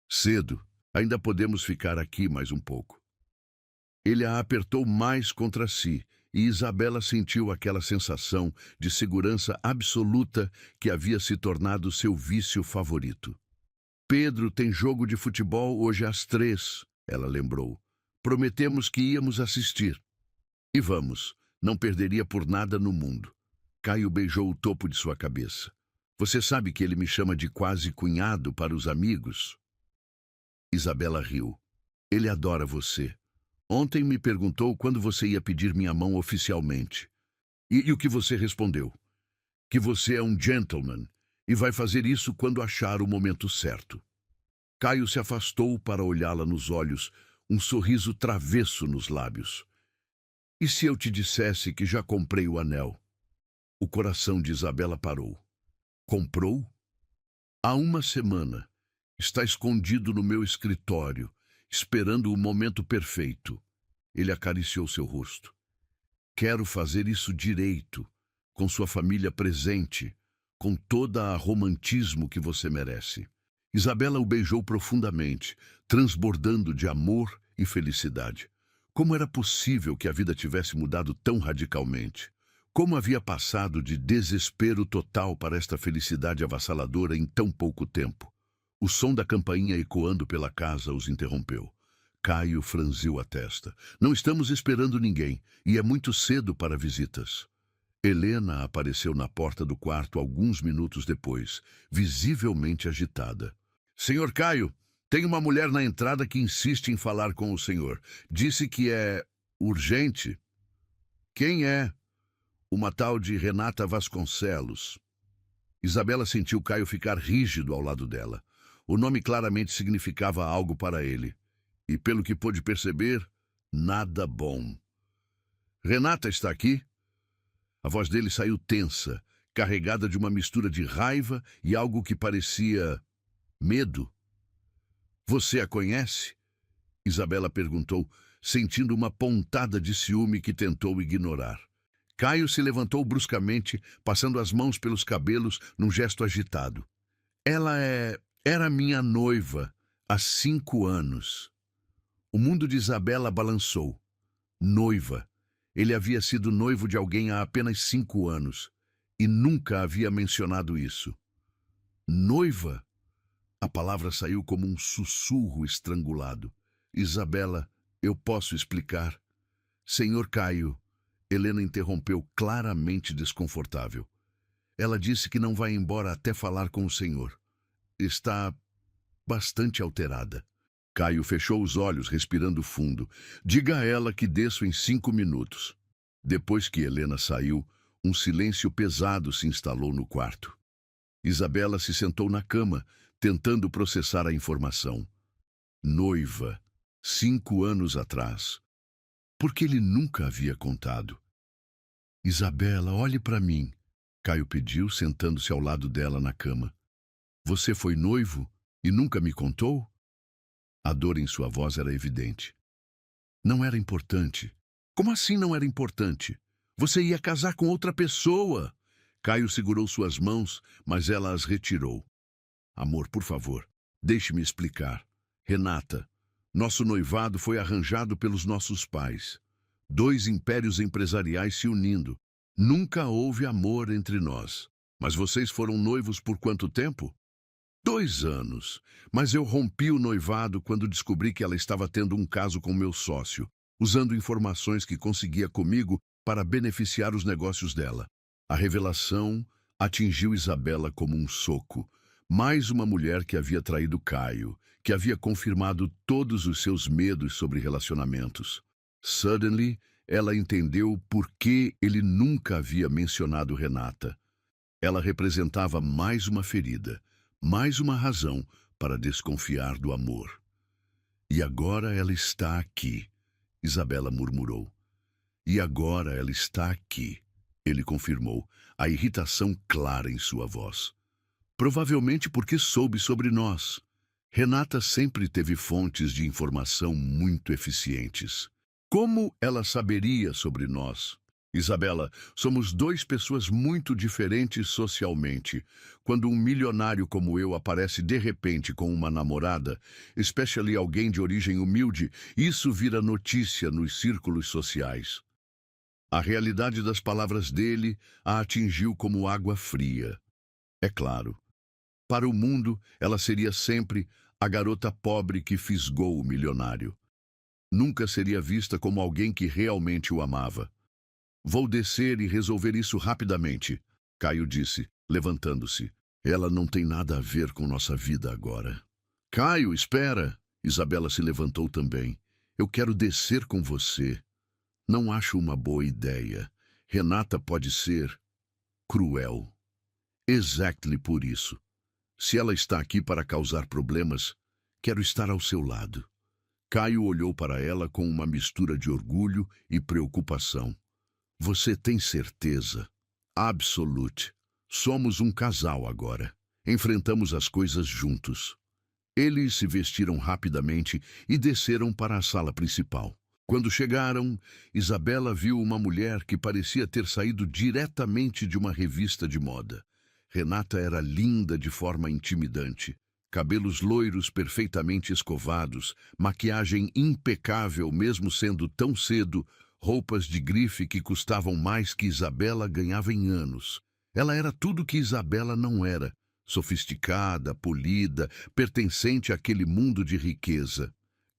"Cedo. Ainda podemos ficar aqui mais um pouco." Ele a apertou mais contra si, e Isabela sentiu aquela sensação de segurança absoluta que havia se tornado seu vício favorito. "Pedro tem jogo de futebol hoje às 3, ela lembrou. "Prometemos que íamos assistir." "E vamos, não perderia por nada no mundo." Caio beijou o topo de sua cabeça. "Você sabe que ele me chama de quase cunhado para os amigos?" Isabela riu. "Ele adora você. Ontem me perguntou quando você ia pedir minha mão oficialmente. E o que você respondeu? Que você é um gentleman e vai fazer isso quando achar o momento certo." Caio se afastou para olhá-la nos olhos, um sorriso travesso nos lábios. "E se eu te dissesse que já comprei o anel?" O coração de Isabela parou. "Comprou?" "Há uma semana. Está escondido no meu escritório, esperando o momento perfeito." Ele acariciou seu rosto. "Quero fazer isso direito, com sua família presente, com toda a romantismo que você merece." Isabela o beijou profundamente, transbordando de amor e felicidade. Como era possível que a vida tivesse mudado tão radicalmente? Como havia passado de desespero total para esta felicidade avassaladora em tão pouco tempo? O som da campainha ecoando pela casa os interrompeu. Caio franziu a testa. "Não estamos esperando ninguém, e é muito cedo para visitas." Helena apareceu na porta do quarto alguns minutos depois, visivelmente agitada. "Senhor Caio, tem uma mulher na entrada que insiste em falar com o senhor. Disse que é urgente." "Quem é?" "Uma tal de Renata Vasconcelos." Isabela sentiu Caio ficar rígido ao lado dela. O nome claramente significava algo para ele. E, pelo que pôde perceber, nada bom. "Renata está aqui?" A voz dele saiu tensa, carregada de uma mistura de raiva e algo que parecia medo. "Você a conhece?" Isabela perguntou, sentindo uma pontada de ciúme que tentou ignorar. Caio se levantou bruscamente, passando as mãos pelos cabelos num gesto agitado. Era minha noiva há 5 anos." O mundo de Isabela balançou. Noiva. Ele havia sido noivo de alguém há apenas 5 anos e nunca havia mencionado isso. Noiva? A palavra saiu como um sussurro estrangulado. Isabela, eu posso explicar. Senhor Caio, Helena interrompeu claramente desconfortável. Ela disse que não vai embora até falar com o senhor. Está bastante alterada. Caio fechou os olhos, respirando fundo. Diga a ela que desço em 5 minutos. Depois que Helena saiu, um silêncio pesado se instalou no quarto. Isabela se sentou na cama, tentando processar a informação. Noiva, 5 anos atrás. Por que ele nunca havia contado? Isabela, olhe para mim. Caio pediu, sentando-se ao lado dela na cama. Você foi noivo e nunca me contou? A dor em sua voz era evidente. Não era importante. Como assim não era importante? Você ia casar com outra pessoa. Caio segurou suas mãos, mas ela as retirou. Amor, por favor, deixe-me explicar. Renata, nosso noivado foi arranjado pelos nossos pais. 2 impérios empresariais se unindo. Nunca houve amor entre nós. Mas vocês foram noivos por quanto tempo? 2 anos. Mas eu rompi o noivado quando descobri que ela estava tendo um caso com meu sócio, usando informações que conseguia comigo para beneficiar os negócios dela. A revelação atingiu Isabela como um soco. Mais uma mulher que havia traído Caio, que havia confirmado todos os seus medos sobre relacionamentos. Suddenly, ela entendeu por que ele nunca havia mencionado Renata. Ela representava mais uma ferida, mais uma razão para desconfiar do amor. E agora ela está aqui, Isabela murmurou. E agora ela está aqui, ele confirmou, a irritação clara em sua voz. Provavelmente porque soube sobre nós. Renata sempre teve fontes de informação muito eficientes. Como ela saberia sobre nós? Isabela, somos 2 pessoas muito diferentes socialmente. Quando um milionário como eu aparece de repente com uma namorada, especialmente alguém de origem humilde, isso vira notícia nos círculos sociais. A realidade das palavras dele a atingiu como água fria. É claro, para o mundo, ela seria sempre a garota pobre que fisgou o milionário. Nunca seria vista como alguém que realmente o amava. Vou descer e resolver isso rapidamente, Caio disse, levantando-se. Ela não tem nada a ver com nossa vida agora. Caio, espera! Isabela se levantou também. Eu quero descer com você. Não acho uma boa ideia. Renata pode ser cruel. Exactly por isso. Se ela está aqui para causar problemas, quero estar ao seu lado. Caio olhou para ela com uma mistura de orgulho e preocupação. Você tem certeza? Absolute. Somos um casal agora. Enfrentamos as coisas juntos. Eles se vestiram rapidamente e desceram para a sala principal. Quando chegaram, Isabela viu uma mulher que parecia ter saído diretamente de uma revista de moda. Renata era linda de forma intimidante. Cabelos loiros perfeitamente escovados, maquiagem impecável mesmo sendo tão cedo, roupas de grife que custavam mais que Isabela ganhava em anos. Ela era tudo que Isabela não era, sofisticada, polida, pertencente àquele mundo de riqueza.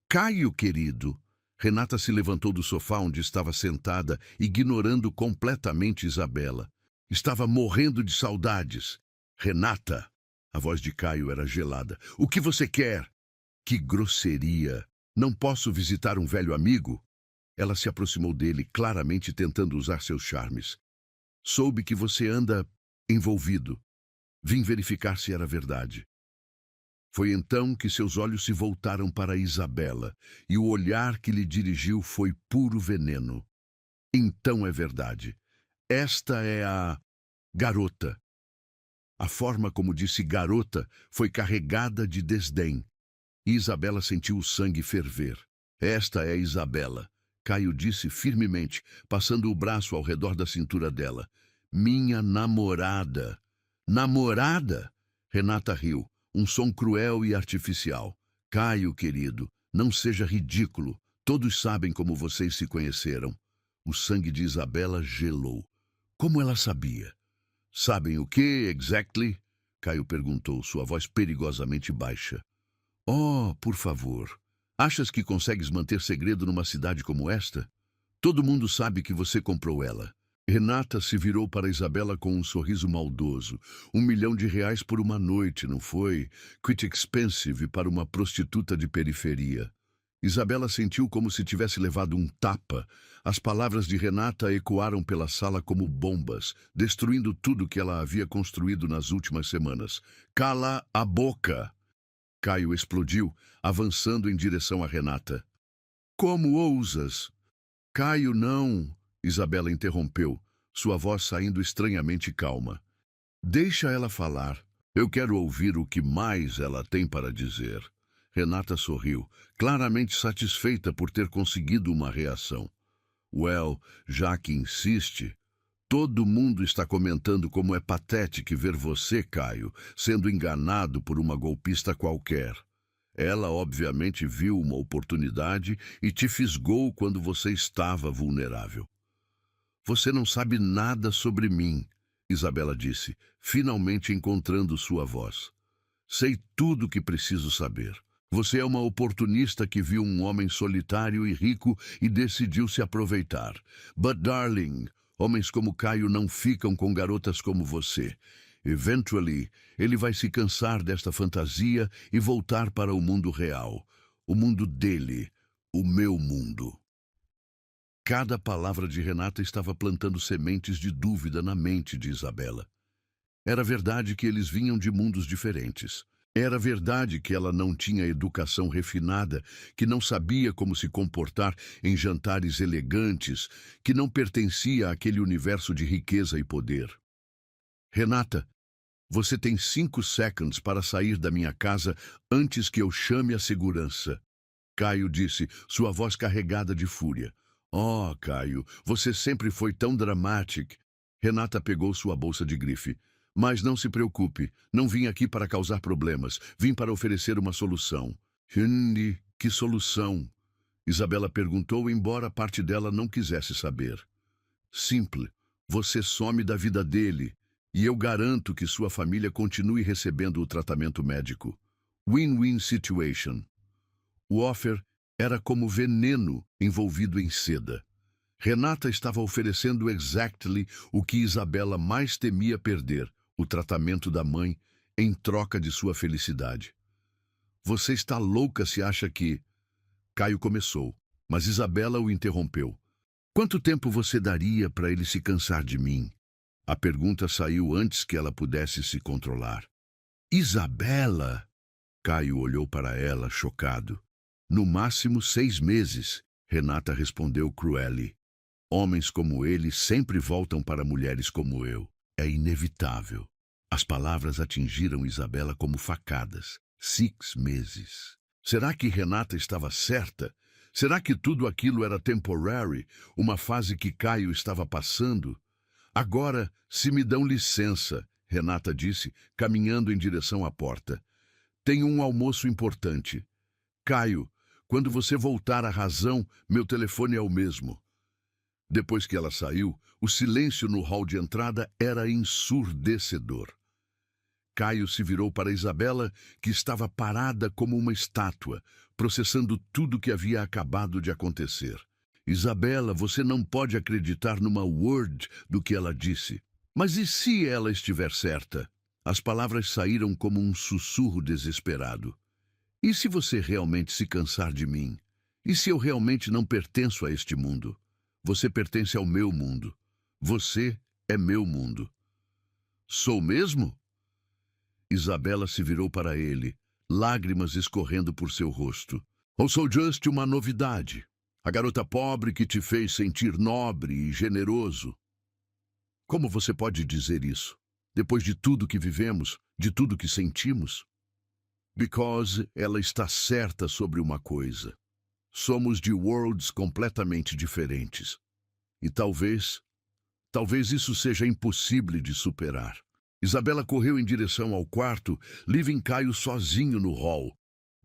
Caio, querido! Renata se levantou do sofá onde estava sentada, ignorando completamente Isabela. Estava morrendo de saudades. Renata! A voz de Caio era gelada. O que você quer? Que grosseria! Não posso visitar um velho amigo? Ela se aproximou dele, claramente tentando usar seus charmes. Soube que você anda envolvido. Vim verificar se era verdade. Foi então que seus olhos se voltaram para Isabela, e o olhar que lhe dirigiu foi puro veneno. Então é verdade. Esta é a garota. A forma como disse garota foi carregada de desdém. E Isabela sentiu o sangue ferver. Esta é Isabela, Caio disse firmemente, passando o braço ao redor da cintura dela. Minha namorada. Namorada? Renata riu, um som cruel e artificial. Caio, querido, Não seja ridículo. Todos sabem como vocês se conheceram. O sangue de Isabela gelou. Como ela sabia? Sabem o que, exactly? Caio perguntou, sua voz perigosamente baixa. Oh, por favor. Achas que consegues manter segredo numa cidade como esta? Todo mundo sabe que você comprou ela. Renata se virou para Isabela com um sorriso maldoso. R$ 1 milhão por uma noite, não foi? Quite expensive para uma prostituta de periferia. Isabela sentiu como se tivesse levado um tapa. As palavras de Renata ecoaram pela sala como bombas, destruindo tudo que ela havia construído nas últimas semanas. Cala a boca! Caio explodiu, avançando em direção a Renata. Como ousas? Caio, não! Isabela interrompeu, sua voz saindo estranhamente calma. Deixa ela falar. Eu quero ouvir o que mais ela tem para dizer. Renata sorriu, claramente satisfeita por ter conseguido uma reação. Well, já que insiste, todo mundo está comentando como é patético ver você, Caio, sendo enganado por uma golpista qualquer. Ela obviamente viu uma oportunidade e te fisgou quando você estava vulnerável. Você não sabe nada sobre mim, Isabela disse, finalmente encontrando sua voz. Sei tudo o que preciso saber. Você é uma oportunista que viu um homem solitário e rico e decidiu se aproveitar. But, darling, homens como Caio não ficam com garotas como você. Eventually, ele vai se cansar desta fantasia e voltar para o mundo real. O mundo dele, o meu mundo. Cada palavra de Renata estava plantando sementes de dúvida na mente de Isabela. Era verdade que eles vinham de mundos diferentes. Era verdade que ela não tinha educação refinada, que não sabia como se comportar em jantares elegantes, que não pertencia àquele universo de riqueza e poder. Renata, você tem 5 seconds para sair da minha casa antes que eu chame a segurança. Caio disse, sua voz carregada de fúria. Oh, Caio, você sempre foi tão dramático. Renata pegou sua bolsa de grife. Mas não se preocupe, não vim aqui para causar problemas, vim para oferecer uma solução. Que solução? Isabela perguntou, embora parte dela não quisesse saber. Simples, você some da vida dele, e eu garanto que sua família continue recebendo o tratamento médico. Win-win situation. O offer era como veneno envolvido em seda. Renata estava oferecendo exactly o que Isabela mais temia perder, o tratamento da mãe, em troca de sua felicidade. Você está louca se acha que... Caio começou, mas Isabela o interrompeu. Quanto tempo você daria para ele se cansar de mim? A pergunta saiu antes que ela pudesse se controlar. Isabela! Caio olhou para ela, chocado. No máximo 6 meses, Renata respondeu cruelly. Homens como ele sempre voltam para mulheres como eu. É inevitável. As palavras atingiram Isabela como facadas. 6 meses. Será que Renata estava certa? Será que tudo aquilo era temporary, uma fase que Caio estava passando? Agora, se me dão licença, Renata disse, caminhando em direção à porta. Tenho um almoço importante. Caio, quando você voltar à razão, meu telefone é o mesmo. Depois que ela saiu, o silêncio no hall de entrada era ensurdecedor. Caio se virou para Isabela, que estava parada como uma estátua, processando tudo que havia acabado de acontecer. Isabela, você não pode acreditar numa word do que ela disse. Mas e se ela estiver certa? As palavras saíram como um sussurro desesperado. E se você realmente se cansar de mim? E se eu realmente não pertenço a este mundo? Você pertence ao meu mundo. Você é meu mundo. Sou mesmo? Isabela se virou para ele, lágrimas escorrendo por seu rosto. Ou sou just uma novidade? A garota pobre que te fez sentir nobre e generoso? Como você pode dizer isso? Depois de tudo que vivemos, de tudo que sentimos? Because ela está certa sobre uma coisa. Somos de worlds completamente diferentes. E talvez isso seja impossível de superar. Isabela correu em direção ao quarto, leaving Caio sozinho no hall.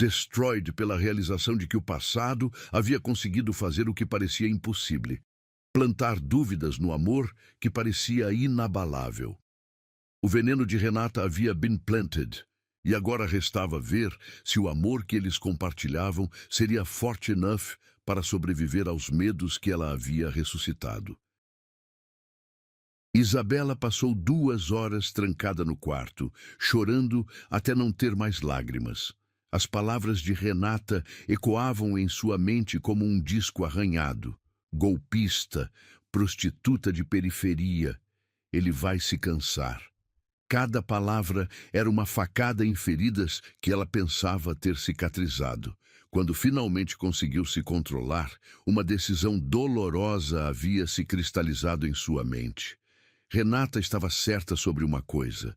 destroyed pela realização de que o passado havia conseguido fazer o que parecia impossível, plantar dúvidas no amor que parecia inabalável. O veneno de Renata havia been planted, e agora restava ver se o amor que eles compartilhavam seria forte enough para sobreviver aos medos que ela havia ressuscitado. Isabela passou 2 horas trancada no quarto, chorando até não ter mais lágrimas. As palavras de Renata ecoavam em sua mente como um disco arranhado. Golpista, prostituta de periferia, ele vai se cansar. Cada palavra era uma facada em feridas que ela pensava ter cicatrizado. Quando finalmente conseguiu se controlar, uma decisão dolorosa havia se cristalizado em sua mente. Renata estava certa sobre uma coisa.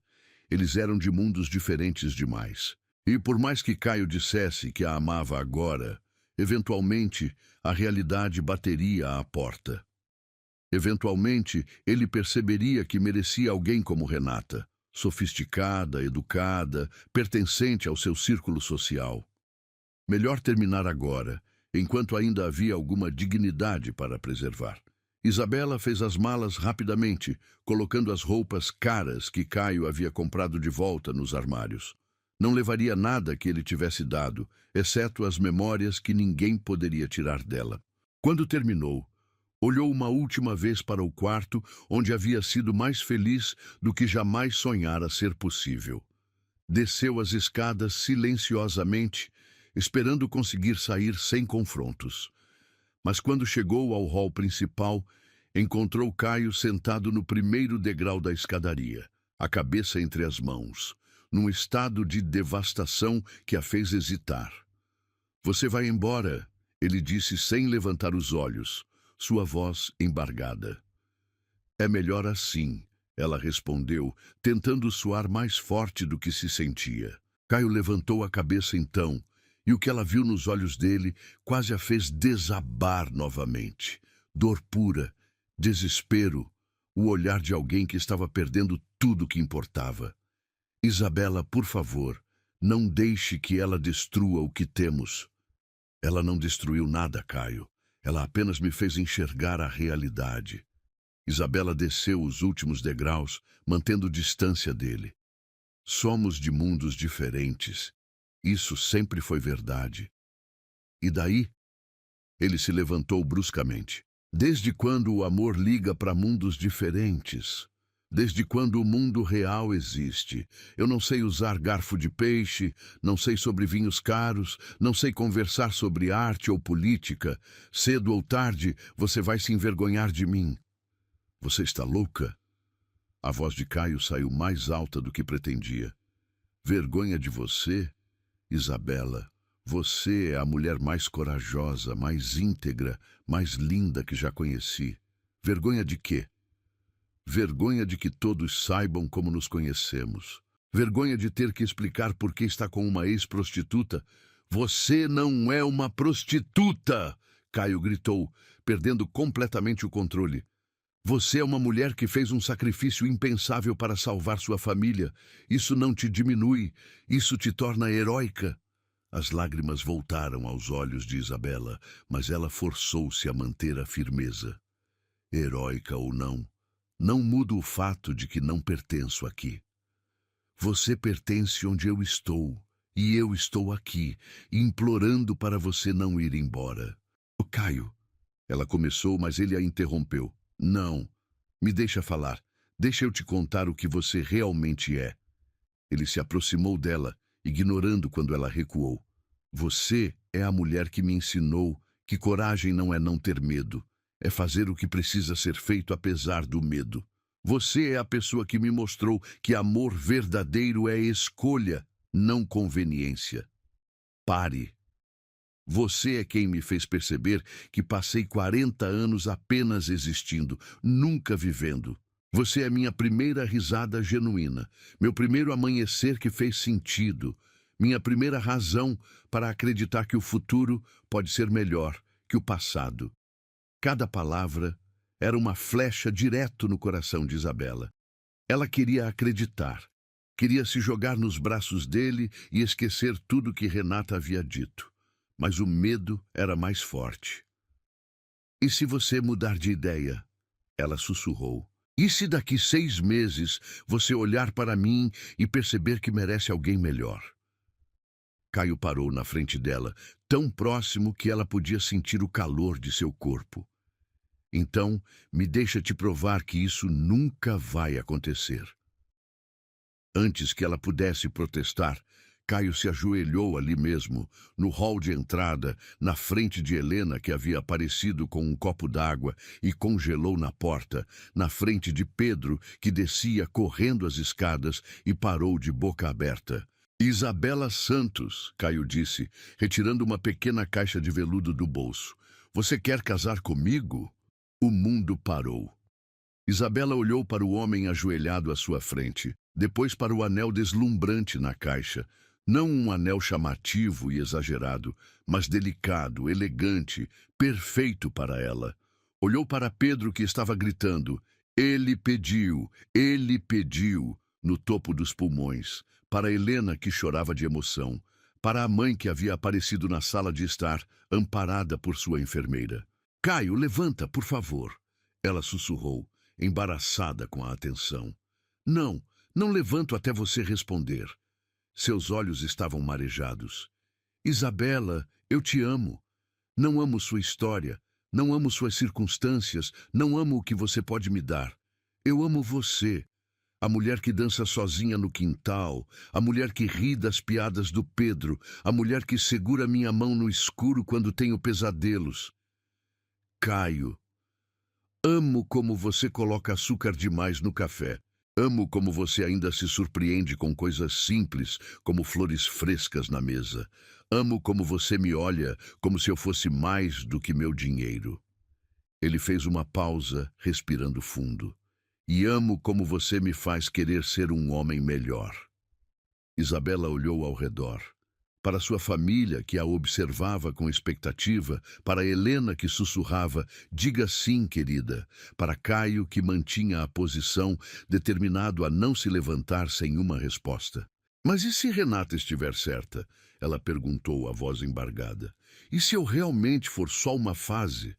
Eles eram de mundos diferentes demais. E por mais que Caio dissesse que a amava agora, eventualmente a realidade bateria à porta. Eventualmente ele perceberia que merecia alguém como Renata, sofisticada, educada, pertencente ao seu círculo social. Melhor terminar agora, enquanto ainda havia alguma dignidade para preservar. Isabela fez as malas rapidamente, colocando as roupas caras que Caio havia comprado de volta nos armários. Não levaria nada que ele tivesse dado, exceto as memórias que ninguém poderia tirar dela. Quando terminou, olhou uma última vez para o quarto onde havia sido mais feliz do que jamais sonhara ser possível. Desceu as escadas silenciosamente, esperando conseguir sair sem confrontos. Mas quando chegou ao hall principal, encontrou Caio sentado no primeiro degrau da escadaria, a cabeça entre as mãos, num estado de devastação que a fez hesitar. "Você vai embora", ele disse sem levantar os olhos, sua voz embargada. "É melhor assim", ela respondeu, tentando soar mais forte do que se sentia. Caio levantou a cabeça então, e o que ela viu nos olhos dele quase a fez desabar novamente. Dor pura, desespero, o olhar de alguém que estava perdendo tudo que importava. "Isabela, por favor, não deixe que ela destrua o que temos." "Ela não destruiu nada, Caio. Ela apenas me fez enxergar a realidade." Isabela desceu os últimos degraus, mantendo distância dele. "Somos de mundos diferentes. Isso sempre foi verdade." "E daí?" Ele se levantou bruscamente. "Desde quando o amor liga para mundos diferentes? Desde quando o mundo real existe? Eu não sei usar garfo de peixe, não sei sobre vinhos caros, não sei conversar sobre arte ou política. Cedo ou tarde, você vai se envergonhar de mim." "Você está louca?" A voz de Caio saiu mais alta do que pretendia. "Vergonha de você? Isabela, você é a mulher mais corajosa, mais íntegra, mais linda que já conheci. Vergonha de quê? Vergonha de que todos saibam como nos conhecemos. Vergonha de ter que explicar por que está com uma ex-prostituta." "Você não é uma prostituta!" Caio gritou, perdendo completamente o controle. "Você é uma mulher que fez um sacrifício impensável para salvar sua família. Isso não te diminui, isso te torna heróica." As lágrimas voltaram aos olhos de Isabela, mas ela forçou-se a manter a firmeza. "Heróica ou não, não muda o fato de que não pertenço aqui. Você pertence onde eu estou, e eu estou aqui, implorando para você não ir embora." "Ô, Caio," ela começou, mas ele a interrompeu. "Não, me deixa falar. Deixa eu te contar o que você realmente é." Ele se aproximou dela, ignorando quando ela recuou. "Você é a mulher que me ensinou que coragem não é não ter medo. É fazer o que precisa ser feito apesar do medo. Você é a pessoa que me mostrou que amor verdadeiro é escolha, não conveniência. Pare. Você é quem me fez perceber que passei 40 anos apenas existindo, nunca vivendo. Você é minha primeira risada genuína, meu primeiro amanhecer que fez sentido, minha primeira razão para acreditar que o futuro pode ser melhor que o passado." Cada palavra era uma flecha direto no coração de Isabela. Ela queria acreditar. Queria se jogar nos braços dele e esquecer tudo que Renata havia dito. Mas o medo era mais forte. E se você mudar de ideia? Ela sussurrou. E se daqui 6 meses você olhar para mim e perceber que merece alguém melhor? Caio parou na frente dela, tão próximo que ela podia sentir o calor de seu corpo. Então, me deixa te provar que isso nunca vai acontecer. Antes que ela pudesse protestar, Caio se ajoelhou ali mesmo, no hall de entrada, na frente de Helena, que havia aparecido com um copo d'água, e congelou na porta, na frente de Pedro, que descia correndo as escadas e parou de boca aberta. Isabela Santos, Caio disse, retirando uma pequena caixa de veludo do bolso. Você quer casar comigo? O mundo parou. Isabela olhou para o homem ajoelhado à sua frente, depois para o anel deslumbrante na caixa. Não um anel chamativo e exagerado, mas delicado, elegante, perfeito para ela. Olhou para Pedro, que estava gritando, ele pediu, no topo dos pulmões, para Helena, que chorava de emoção, para a mãe que havia aparecido na sala de estar, amparada por sua enfermeira. Caio, levanta, por favor. Ela sussurrou, embaraçada com a atenção. Não, não levanto até você responder. Seus olhos estavam marejados. Isabela, eu te amo. Não amo sua história, não amo suas circunstâncias, não amo o que você pode me dar. Eu amo você. A mulher que dança sozinha no quintal, a mulher que ri das piadas do Pedro, a mulher que segura minha mão no escuro quando tenho pesadelos. Caio, amo como você coloca açúcar demais no café. Amo como você ainda se surpreende com coisas simples, como flores frescas na mesa. Amo como você me olha como se eu fosse mais do que meu dinheiro. Ele fez uma pausa, respirando fundo. E amo como você me faz querer ser um homem melhor. Isabela olhou ao redor. Para sua família, que a observava com expectativa, para Helena, que sussurrava, diga sim, querida, para Caio, que mantinha a posição, determinado a não se levantar sem uma resposta. Mas e se Renata estiver certa? Ela perguntou, a voz embargada. E se eu realmente for só uma fase?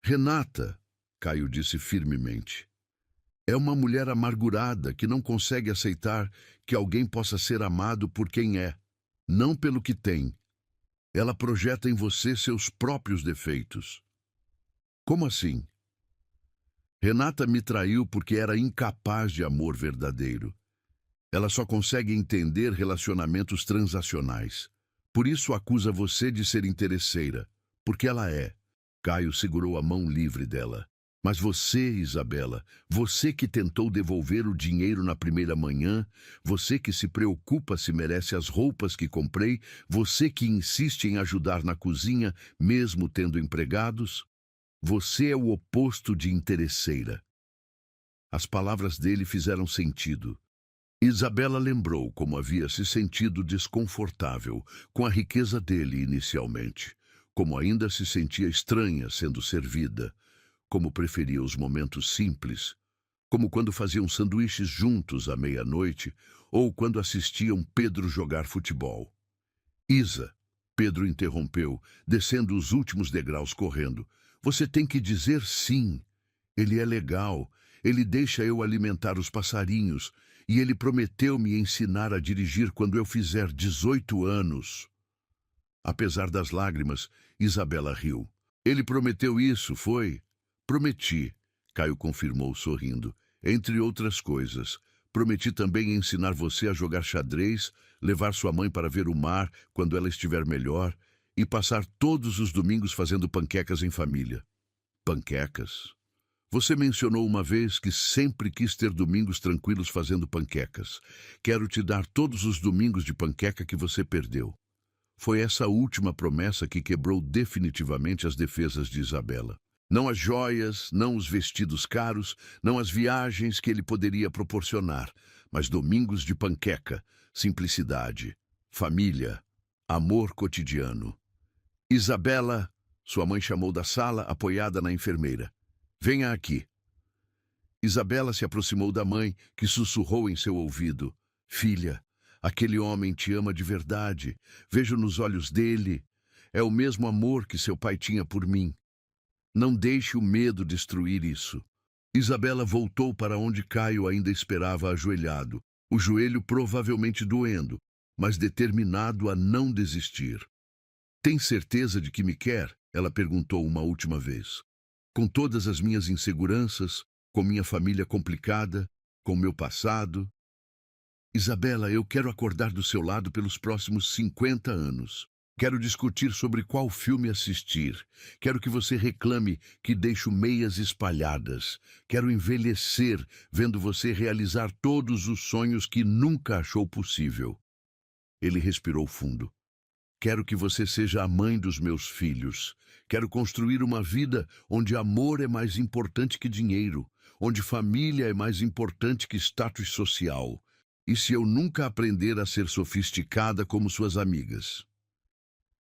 Renata, Caio disse firmemente, é uma mulher amargurada que não consegue aceitar que alguém possa ser amado por quem é, não pelo que tem. Ela projeta em você seus próprios defeitos. Como assim? Renata me traiu porque era incapaz de amor verdadeiro. Ela só consegue entender relacionamentos transacionais. Por isso acusa você de ser interesseira, porque ela é. Caio segurou a mão livre dela. Mas você, Isabela, você que tentou devolver o dinheiro na primeira manhã, você que se preocupa se merece as roupas que comprei, você que insiste em ajudar na cozinha, mesmo tendo empregados, você é o oposto de interesseira. As palavras dele fizeram sentido. Isabela lembrou como havia se sentido desconfortável com a riqueza dele inicialmente, como ainda se sentia estranha sendo servida, como preferia os momentos simples, como quando faziam sanduíches juntos à meia-noite ou quando assistiam Pedro jogar futebol. Isa, Pedro interrompeu, descendo os últimos degraus correndo. Você tem que dizer sim. Ele é legal, ele deixa eu alimentar os passarinhos e ele prometeu me ensinar a dirigir quando eu fizer 18 anos. Apesar das lágrimas, Isabela riu. Ele prometeu isso, foi? Prometi, Caio confirmou sorrindo. Entre outras coisas, prometi também ensinar você a jogar xadrez, levar sua mãe para ver o mar quando ela estiver melhor e passar todos os domingos fazendo panquecas em família. Panquecas? Você mencionou uma vez que sempre quis ter domingos tranquilos fazendo panquecas. Quero te dar todos os domingos de panqueca que você perdeu. Foi essa última promessa que quebrou definitivamente as defesas de Isabela. Não as joias, não os vestidos caros, não as viagens que ele poderia proporcionar, mas domingos de panqueca, simplicidade, família, amor cotidiano. Isabela, sua mãe chamou da sala, apoiada na enfermeira. Venha aqui. Isabela se aproximou da mãe, que sussurrou em seu ouvido. Filha, aquele homem te ama de verdade. Vejo nos olhos dele. É o mesmo amor que seu pai tinha por mim. Não deixe o medo destruir isso. Isabela voltou para onde Caio ainda esperava ajoelhado, o joelho provavelmente doendo, mas determinado a não desistir. Tem certeza de que me quer? Ela perguntou uma última vez. Com todas as minhas inseguranças, com minha família complicada, com meu passado. Isabela, eu quero acordar do seu lado pelos próximos 50 anos. Quero discutir sobre qual filme assistir. Quero que você reclame que deixo meias espalhadas. Quero envelhecer vendo você realizar todos os sonhos que nunca achou possível. Ele respirou fundo. Quero que você seja a mãe dos meus filhos. Quero construir uma vida onde amor é mais importante que dinheiro, onde família é mais importante que status social. E se eu nunca aprender a ser sofisticada como suas amigas?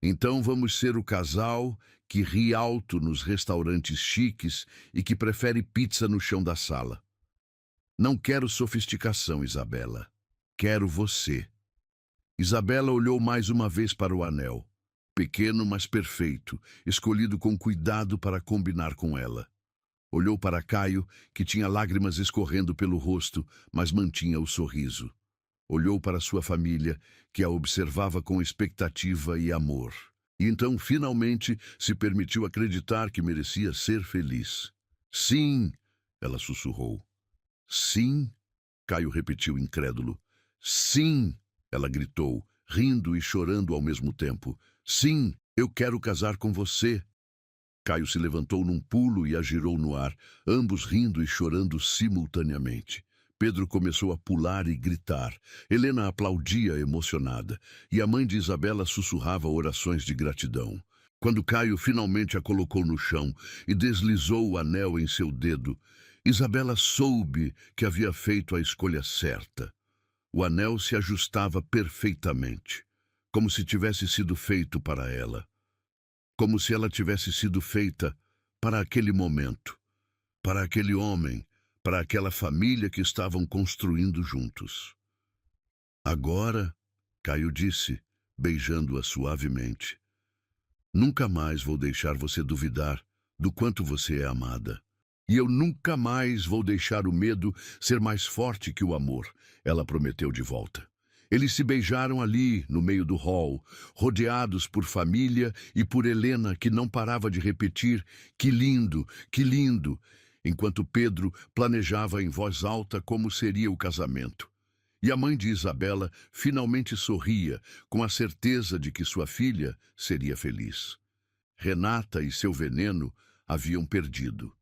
Então vamos ser o casal que ri alto nos restaurantes chiques e que prefere pizza no chão da sala. Não quero sofisticação, Isabela. Quero você. Isabela olhou mais uma vez para o anel. Pequeno, mas perfeito, escolhido com cuidado para combinar com ela. Olhou para Caio, que tinha lágrimas escorrendo pelo rosto, mas mantinha o sorriso. Olhou para sua família, que a observava com expectativa e amor. E então, finalmente, se permitiu acreditar que merecia ser feliz. Sim, ela sussurrou. Sim, Caio repetiu incrédulo. Sim, ela gritou, rindo e chorando ao mesmo tempo. Sim, eu quero casar com você. Caio se levantou num pulo e a girou no ar, ambos rindo e chorando simultaneamente. Pedro começou a pular e gritar. Helena aplaudia emocionada, e a mãe de Isabela sussurrava orações de gratidão. Quando Caio finalmente a colocou no chão e deslizou o anel em seu dedo, Isabela soube que havia feito a escolha certa. O anel se ajustava perfeitamente, como se tivesse sido feito para ela. Como se ela tivesse sido feita para aquele momento, para aquele homem, para aquela família que estavam construindo juntos. Agora, Caio disse, beijando-a suavemente, nunca mais vou deixar você duvidar do quanto você é amada. E eu nunca mais vou deixar o medo ser mais forte que o amor, ela prometeu de volta. Eles se beijaram ali, no meio do hall, rodeados por família e por Helena, que não parava de repetir, que lindo, enquanto Pedro planejava em voz alta como seria o casamento. E a mãe de Isabela finalmente sorria, com a certeza de que sua filha seria feliz. Renata e seu veneno haviam perdido.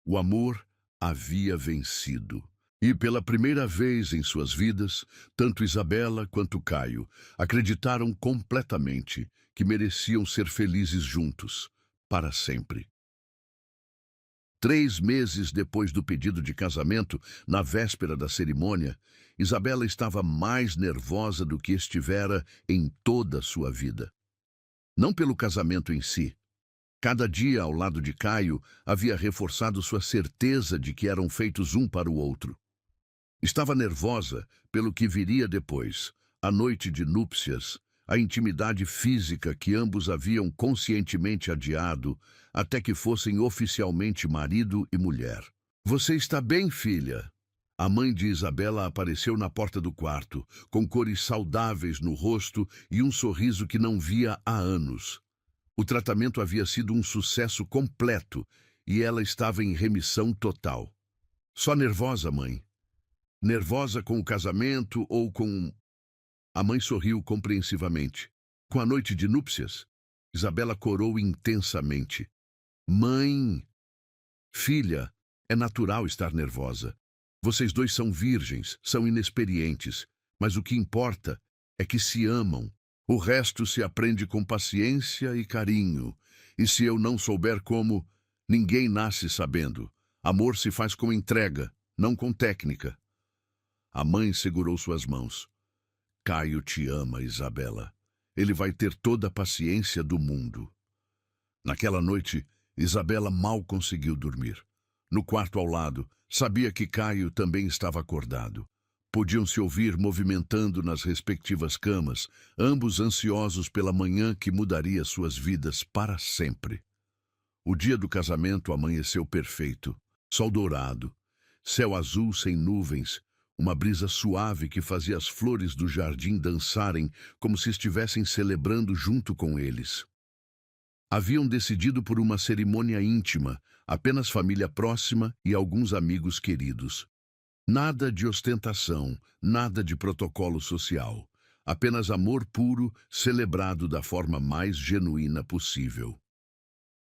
O amor havia vencido. E pela primeira vez em suas vidas, tanto Isabela quanto Caio acreditaram completamente que mereciam ser felizes juntos, para sempre. 3 meses depois do pedido de casamento, na véspera da cerimônia, Isabela estava mais nervosa do que estivera em toda a sua vida. Não pelo casamento em si. Cada dia ao lado de Caio havia reforçado sua certeza de que eram feitos um para o outro. Estava nervosa pelo que viria depois, a noite de núpcias, a intimidade física que ambos haviam conscientemente adiado até que fossem oficialmente marido e mulher. Você está bem, filha? A mãe de Isabela apareceu na porta do quarto, com cores saudáveis no rosto e um sorriso que não via há anos. O tratamento havia sido um sucesso completo e ela estava em remissão total. Só nervosa, mãe? Nervosa com o casamento ou com... A mãe sorriu compreensivamente. Com a noite de núpcias, Isabela corou intensamente. Mãe! Filha, é natural estar nervosa. Vocês dois são virgens, são inexperientes, mas o que importa é que se amam. O resto se aprende com paciência e carinho. E se eu não souber como, ninguém nasce sabendo. Amor se faz com entrega, não com técnica. A mãe segurou suas mãos. Caio te ama, Isabela. Ele vai ter toda a paciência do mundo. Naquela noite, Isabela mal conseguiu dormir. No quarto ao lado, sabia que Caio também estava acordado. Podiam se ouvir movimentando nas respectivas camas, ambos ansiosos pela manhã que mudaria suas vidas para sempre. O dia do casamento amanheceu perfeito. Sol dourado, céu azul sem nuvens, uma brisa suave que fazia as flores do jardim dançarem como se estivessem celebrando junto com eles. Haviam decidido por uma cerimônia íntima, apenas família próxima e alguns amigos queridos. Nada de ostentação, nada de protocolo social. Apenas amor puro, celebrado da forma mais genuína possível.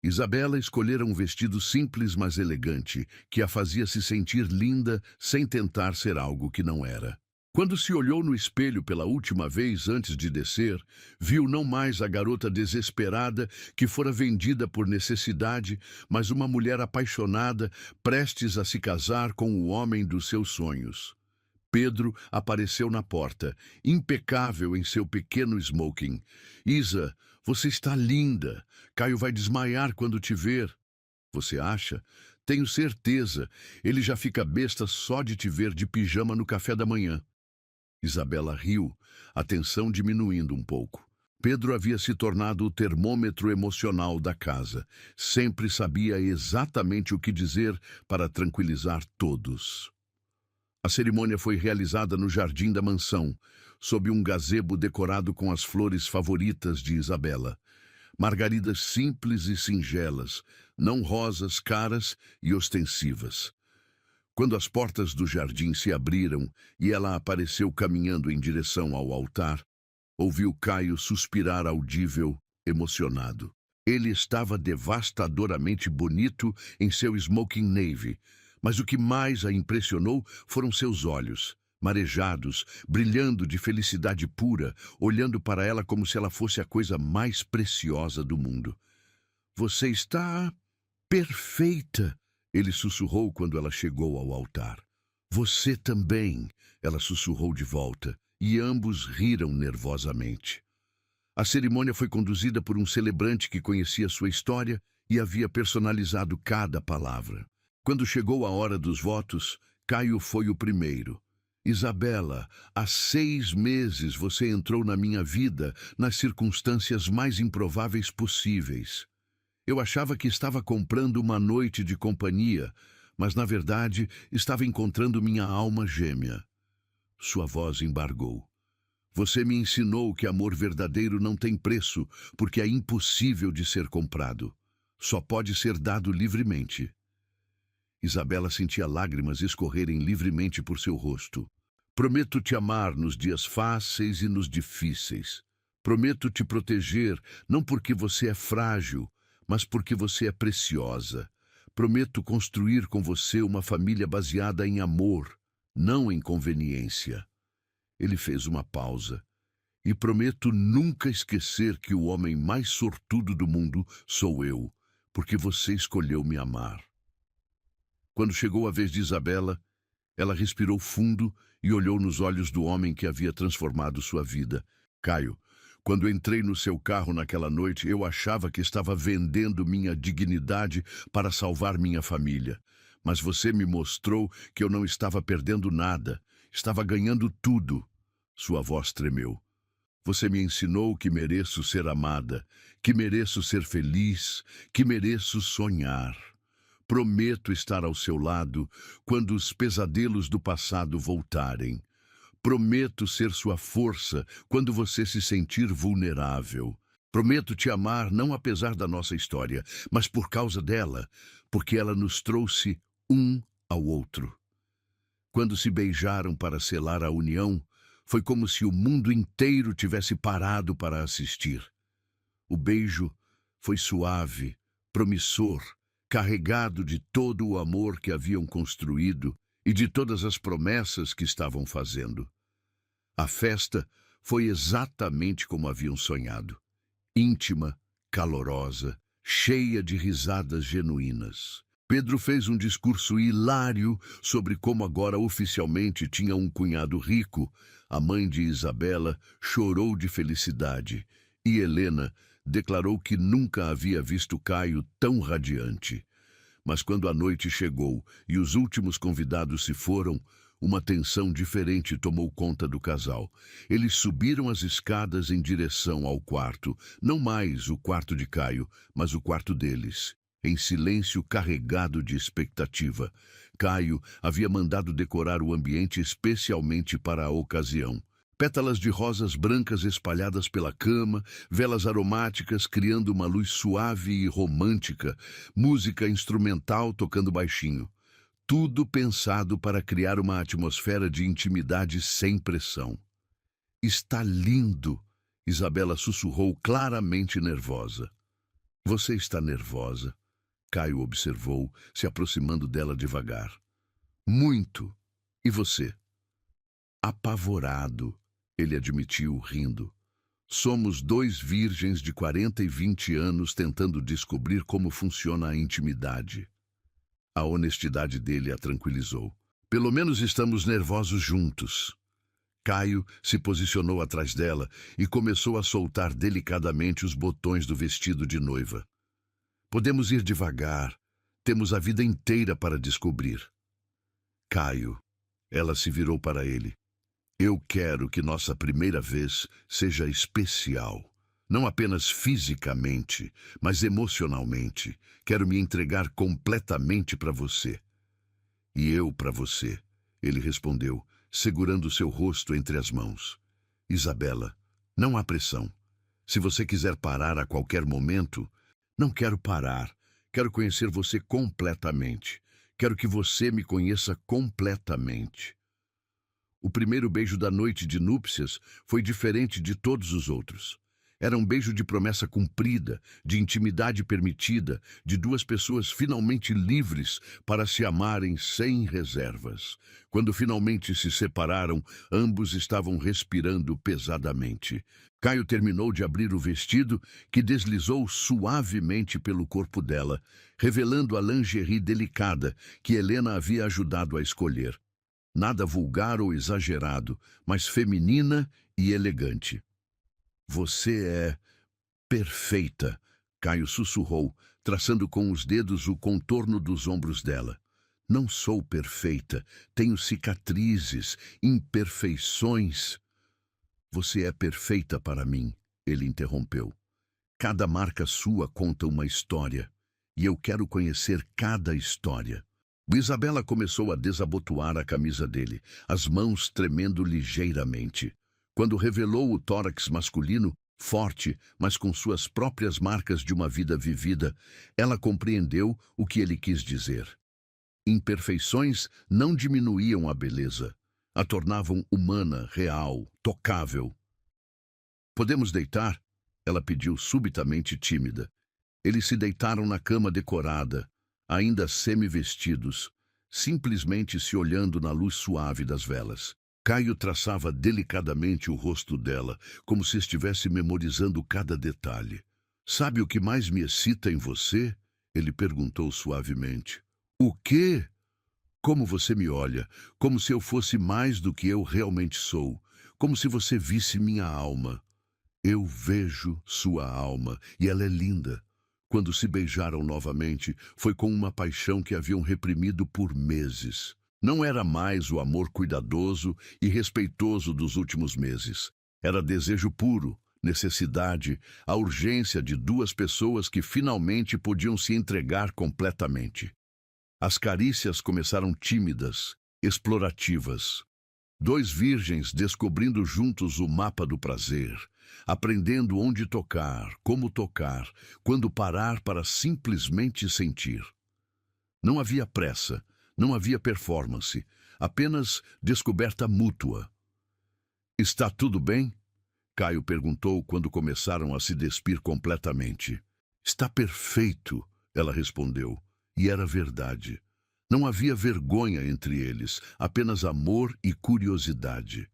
Isabela escolhera um vestido simples, mas elegante, que a fazia se sentir linda sem tentar ser algo que não era. Quando se olhou no espelho pela última vez antes de descer, viu não mais a garota desesperada que fora vendida por necessidade, mas uma mulher apaixonada, prestes a se casar com o homem dos seus sonhos. Pedro apareceu na porta, impecável em seu pequeno smoking. Isa, você está linda. Caio vai desmaiar quando te ver. Você acha? Tenho certeza. Ele já fica besta só de te ver de pijama no café da manhã. Isabela riu, a tensão diminuindo um pouco. Pedro havia se tornado o termômetro emocional da casa. Sempre sabia exatamente o que dizer para tranquilizar todos. A cerimônia foi realizada no jardim da mansão, sob um gazebo decorado com as flores favoritas de Isabela. Margaridas simples e singelas, não rosas caras e ostensivas. Quando as portas do jardim se abriram e ela apareceu caminhando em direção ao altar, ouviu Caio suspirar audível, emocionado. Ele estava devastadoramente bonito em seu smoking navy, mas o que mais a impressionou foram seus olhos, marejados, brilhando de felicidade pura, olhando para ela como se ela fosse a coisa mais preciosa do mundo. Você está perfeita, ele sussurrou quando ela chegou ao altar. Você também, ela sussurrou de volta, e ambos riram nervosamente. A cerimônia foi conduzida por um celebrante que conhecia sua história e havia personalizado cada palavra. Quando chegou a hora dos votos, Caio foi o primeiro. Isabela, há 6 meses você entrou na minha vida nas circunstâncias mais improváveis possíveis. Eu achava que estava comprando uma noite de companhia, mas na verdade estava encontrando minha alma gêmea. Sua voz embargou. Você me ensinou que amor verdadeiro não tem preço, porque é impossível de ser comprado. Só pode ser dado livremente. Isabela sentia lágrimas escorrerem livremente por seu rosto. Prometo te amar nos dias fáceis e nos difíceis. Prometo te proteger, não porque você é frágil, mas porque você é preciosa. Prometo construir com você uma família baseada em amor, não em conveniência. Ele fez uma pausa. E prometo nunca esquecer que o homem mais sortudo do mundo sou eu, porque você escolheu me amar. Quando chegou a vez de Isabela, ela respirou fundo e olhou nos olhos do homem que havia transformado sua vida. Caio, quando entrei no seu carro naquela noite, eu achava que estava vendendo minha dignidade para salvar minha família. Mas você me mostrou que eu não estava perdendo nada, estava ganhando tudo. Sua voz tremeu. Você me ensinou que mereço ser amada, que mereço ser feliz, que mereço sonhar. Prometo estar ao seu lado quando os pesadelos do passado voltarem. Prometo ser sua força quando você se sentir vulnerável. Prometo te amar não apesar da nossa história, mas por causa dela, porque ela nos trouxe um ao outro. Quando se beijaram para selar a união, foi como se o mundo inteiro tivesse parado para assistir. O beijo foi suave, promissor, carregado de todo o amor que haviam construído e de todas as promessas que estavam fazendo. A festa foi exatamente como haviam sonhado. Íntima, calorosa, cheia de risadas genuínas. Pedro fez um discurso hilário sobre como agora oficialmente tinha um cunhado rico. A mãe de Isabela chorou de felicidade e Helena declarou que nunca havia visto Caio tão radiante. Mas quando a noite chegou e os últimos convidados se foram, Uma tensão diferente tomou conta do casal. Eles subiram as escadas em direção ao quarto. Não mais o quarto de Caio, mas o quarto deles. Em silêncio carregado de expectativa. Caio havia mandado decorar o ambiente especialmente para a ocasião. Pétalas de rosas brancas espalhadas pela cama, velas aromáticas criando uma luz suave e romântica, música instrumental tocando baixinho. Tudo pensado para criar uma atmosfera de intimidade sem pressão. Está lindo, Isabela sussurrou claramente nervosa. Você está nervosa? Caio observou, se aproximando dela devagar. Muito. E você? Apavorado, ele admitiu, rindo. Somos dois virgens de 40 e 20 anos tentando descobrir como funciona a intimidade. A honestidade dele a tranquilizou. Pelo menos estamos nervosos juntos. Caio se posicionou atrás dela e começou a soltar delicadamente os botões do vestido de noiva. Podemos ir devagar. Temos a vida inteira para descobrir. Caio, ela se virou para ele. Eu quero que nossa primeira vez seja especial. Não apenas fisicamente, mas emocionalmente. Quero me entregar completamente para você. E eu para você, ele respondeu, segurando seu rosto entre as mãos. Isabela, não há pressão. Se você quiser parar a qualquer momento, não quero parar. Quero conhecer você completamente. Quero que você me conheça completamente. O primeiro beijo da noite de núpcias foi diferente de todos os outros. Era um beijo de promessa cumprida, de intimidade permitida, de duas pessoas finalmente livres para se amarem sem reservas. Quando finalmente se separaram, ambos estavam respirando pesadamente. Caio terminou de abrir o vestido, que deslizou suavemente pelo corpo dela, revelando a lingerie delicada que Helena havia ajudado a escolher. Nada vulgar ou exagerado, mas feminina e elegante. Você é perfeita, Caio sussurrou, traçando com os dedos o contorno dos ombros dela. Não sou perfeita, tenho cicatrizes, imperfeições. Você é perfeita para mim, ele interrompeu. Cada marca sua conta uma história, e eu quero conhecer cada história. Isabela começou a desabotoar a camisa dele, as mãos tremendo ligeiramente. Quando revelou o tórax masculino, forte, mas com suas próprias marcas de uma vida vivida, ela compreendeu o que ele quis dizer. Imperfeições não diminuíam a beleza, a tornavam humana, real, tocável. Podemos deitar? Ela pediu subitamente tímida. Eles se deitaram na cama decorada, ainda semi-vestidos, simplesmente se olhando na luz suave das velas. Caio traçava delicadamente o rosto dela, como se estivesse memorizando cada detalhe. Sabe o que mais me excita em você? Ele perguntou suavemente. O quê? Como você me olha, como se eu fosse mais do que eu realmente sou, como se você visse minha alma. Eu vejo sua alma, e ela é linda. Quando se beijaram novamente, foi com uma paixão que haviam reprimido por meses. Não era mais o amor cuidadoso e respeitoso dos últimos meses. Era desejo puro, necessidade, a urgência de duas pessoas que finalmente podiam se entregar completamente. As carícias começaram tímidas, explorativas. Dois virgens descobrindo juntos o mapa do prazer, aprendendo onde tocar, como tocar, quando parar para simplesmente sentir. Não havia pressa, não havia performance, apenas descoberta mútua. Está tudo bem? Caio perguntou quando começaram a se despir completamente. Está perfeito, ela respondeu, e era verdade. Não havia vergonha entre eles, apenas amor e curiosidade.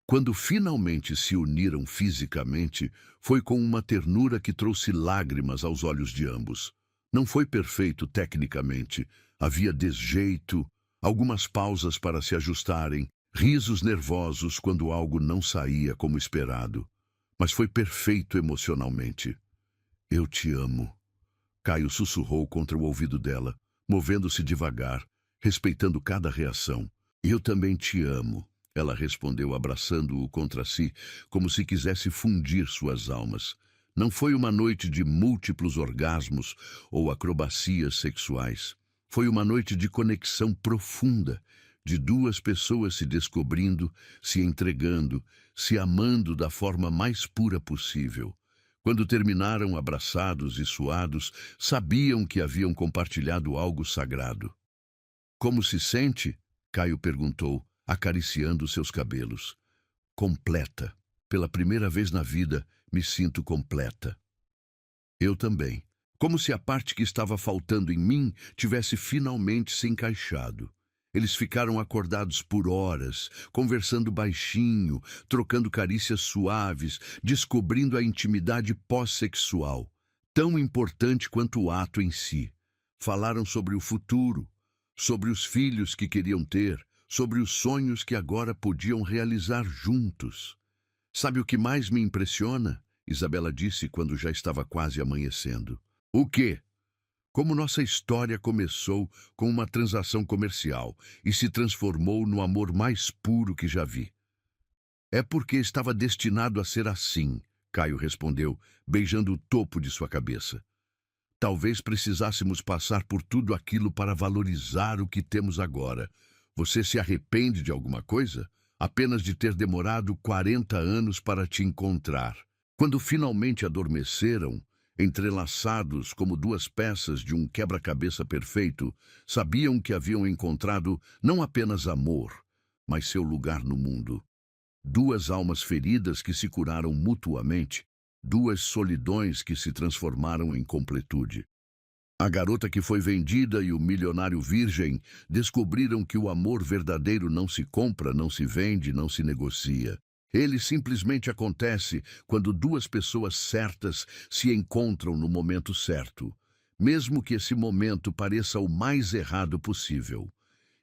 Quando finalmente se uniram fisicamente, foi com uma ternura que trouxe lágrimas aos olhos de ambos. Não foi perfeito tecnicamente, havia desjeito, algumas pausas para se ajustarem, risos nervosos quando algo não saía como esperado. Mas foi perfeito emocionalmente. Eu te amo. Caio sussurrou contra o ouvido dela, movendo-se devagar, respeitando cada reação. Eu também te amo, ela respondeu, abraçando-o contra si, como se quisesse fundir suas almas. Não foi uma noite de múltiplos orgasmos ou acrobacias sexuais. Foi uma noite de conexão profunda, de duas pessoas se descobrindo, se entregando, se amando da forma mais pura possível. Quando terminaram abraçados e suados, sabiam que haviam compartilhado algo sagrado. Como se sente? Caio perguntou, acariciando seus cabelos. Completa. Pela primeira vez na vida, me sinto completa. Eu também. Como se a parte que estava faltando em mim tivesse finalmente se encaixado. Eles ficaram acordados por horas, conversando baixinho, trocando carícias suaves, descobrindo a intimidade pós-sexual, tão importante quanto o ato em si. Falaram sobre o futuro, sobre os filhos que queriam ter, sobre os sonhos que agora podiam realizar juntos. Sabe o que mais me impressiona? Isabela disse quando já estava quase amanhecendo. O quê? Como nossa história começou com uma transação comercial e se transformou no amor mais puro que já vi. É porque estava destinado a ser assim, Caio respondeu, beijando o topo de sua cabeça. Talvez precisássemos passar por tudo aquilo para valorizar o que temos agora. Você se arrepende de alguma coisa? Apenas de ter demorado 40 anos para te encontrar. Quando finalmente adormeceram, entrelaçados como duas peças de um quebra-cabeça perfeito, sabiam que haviam encontrado não apenas amor, mas seu lugar no mundo. Duas almas feridas que se curaram mutuamente, duas solidões que se transformaram em completude. A garota que foi vendida e o milionário virgem descobriram que o amor verdadeiro não se compra, não se vende, não se negocia. Ele simplesmente acontece quando duas pessoas certas se encontram no momento certo, mesmo que esse momento pareça o mais errado possível.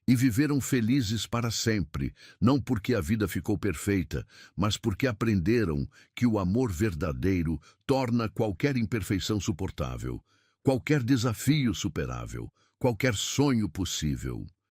E viveram felizes para sempre, não porque a vida ficou perfeita, mas porque aprenderam que o amor verdadeiro torna qualquer imperfeição suportável, qualquer desafio superável, qualquer sonho possível.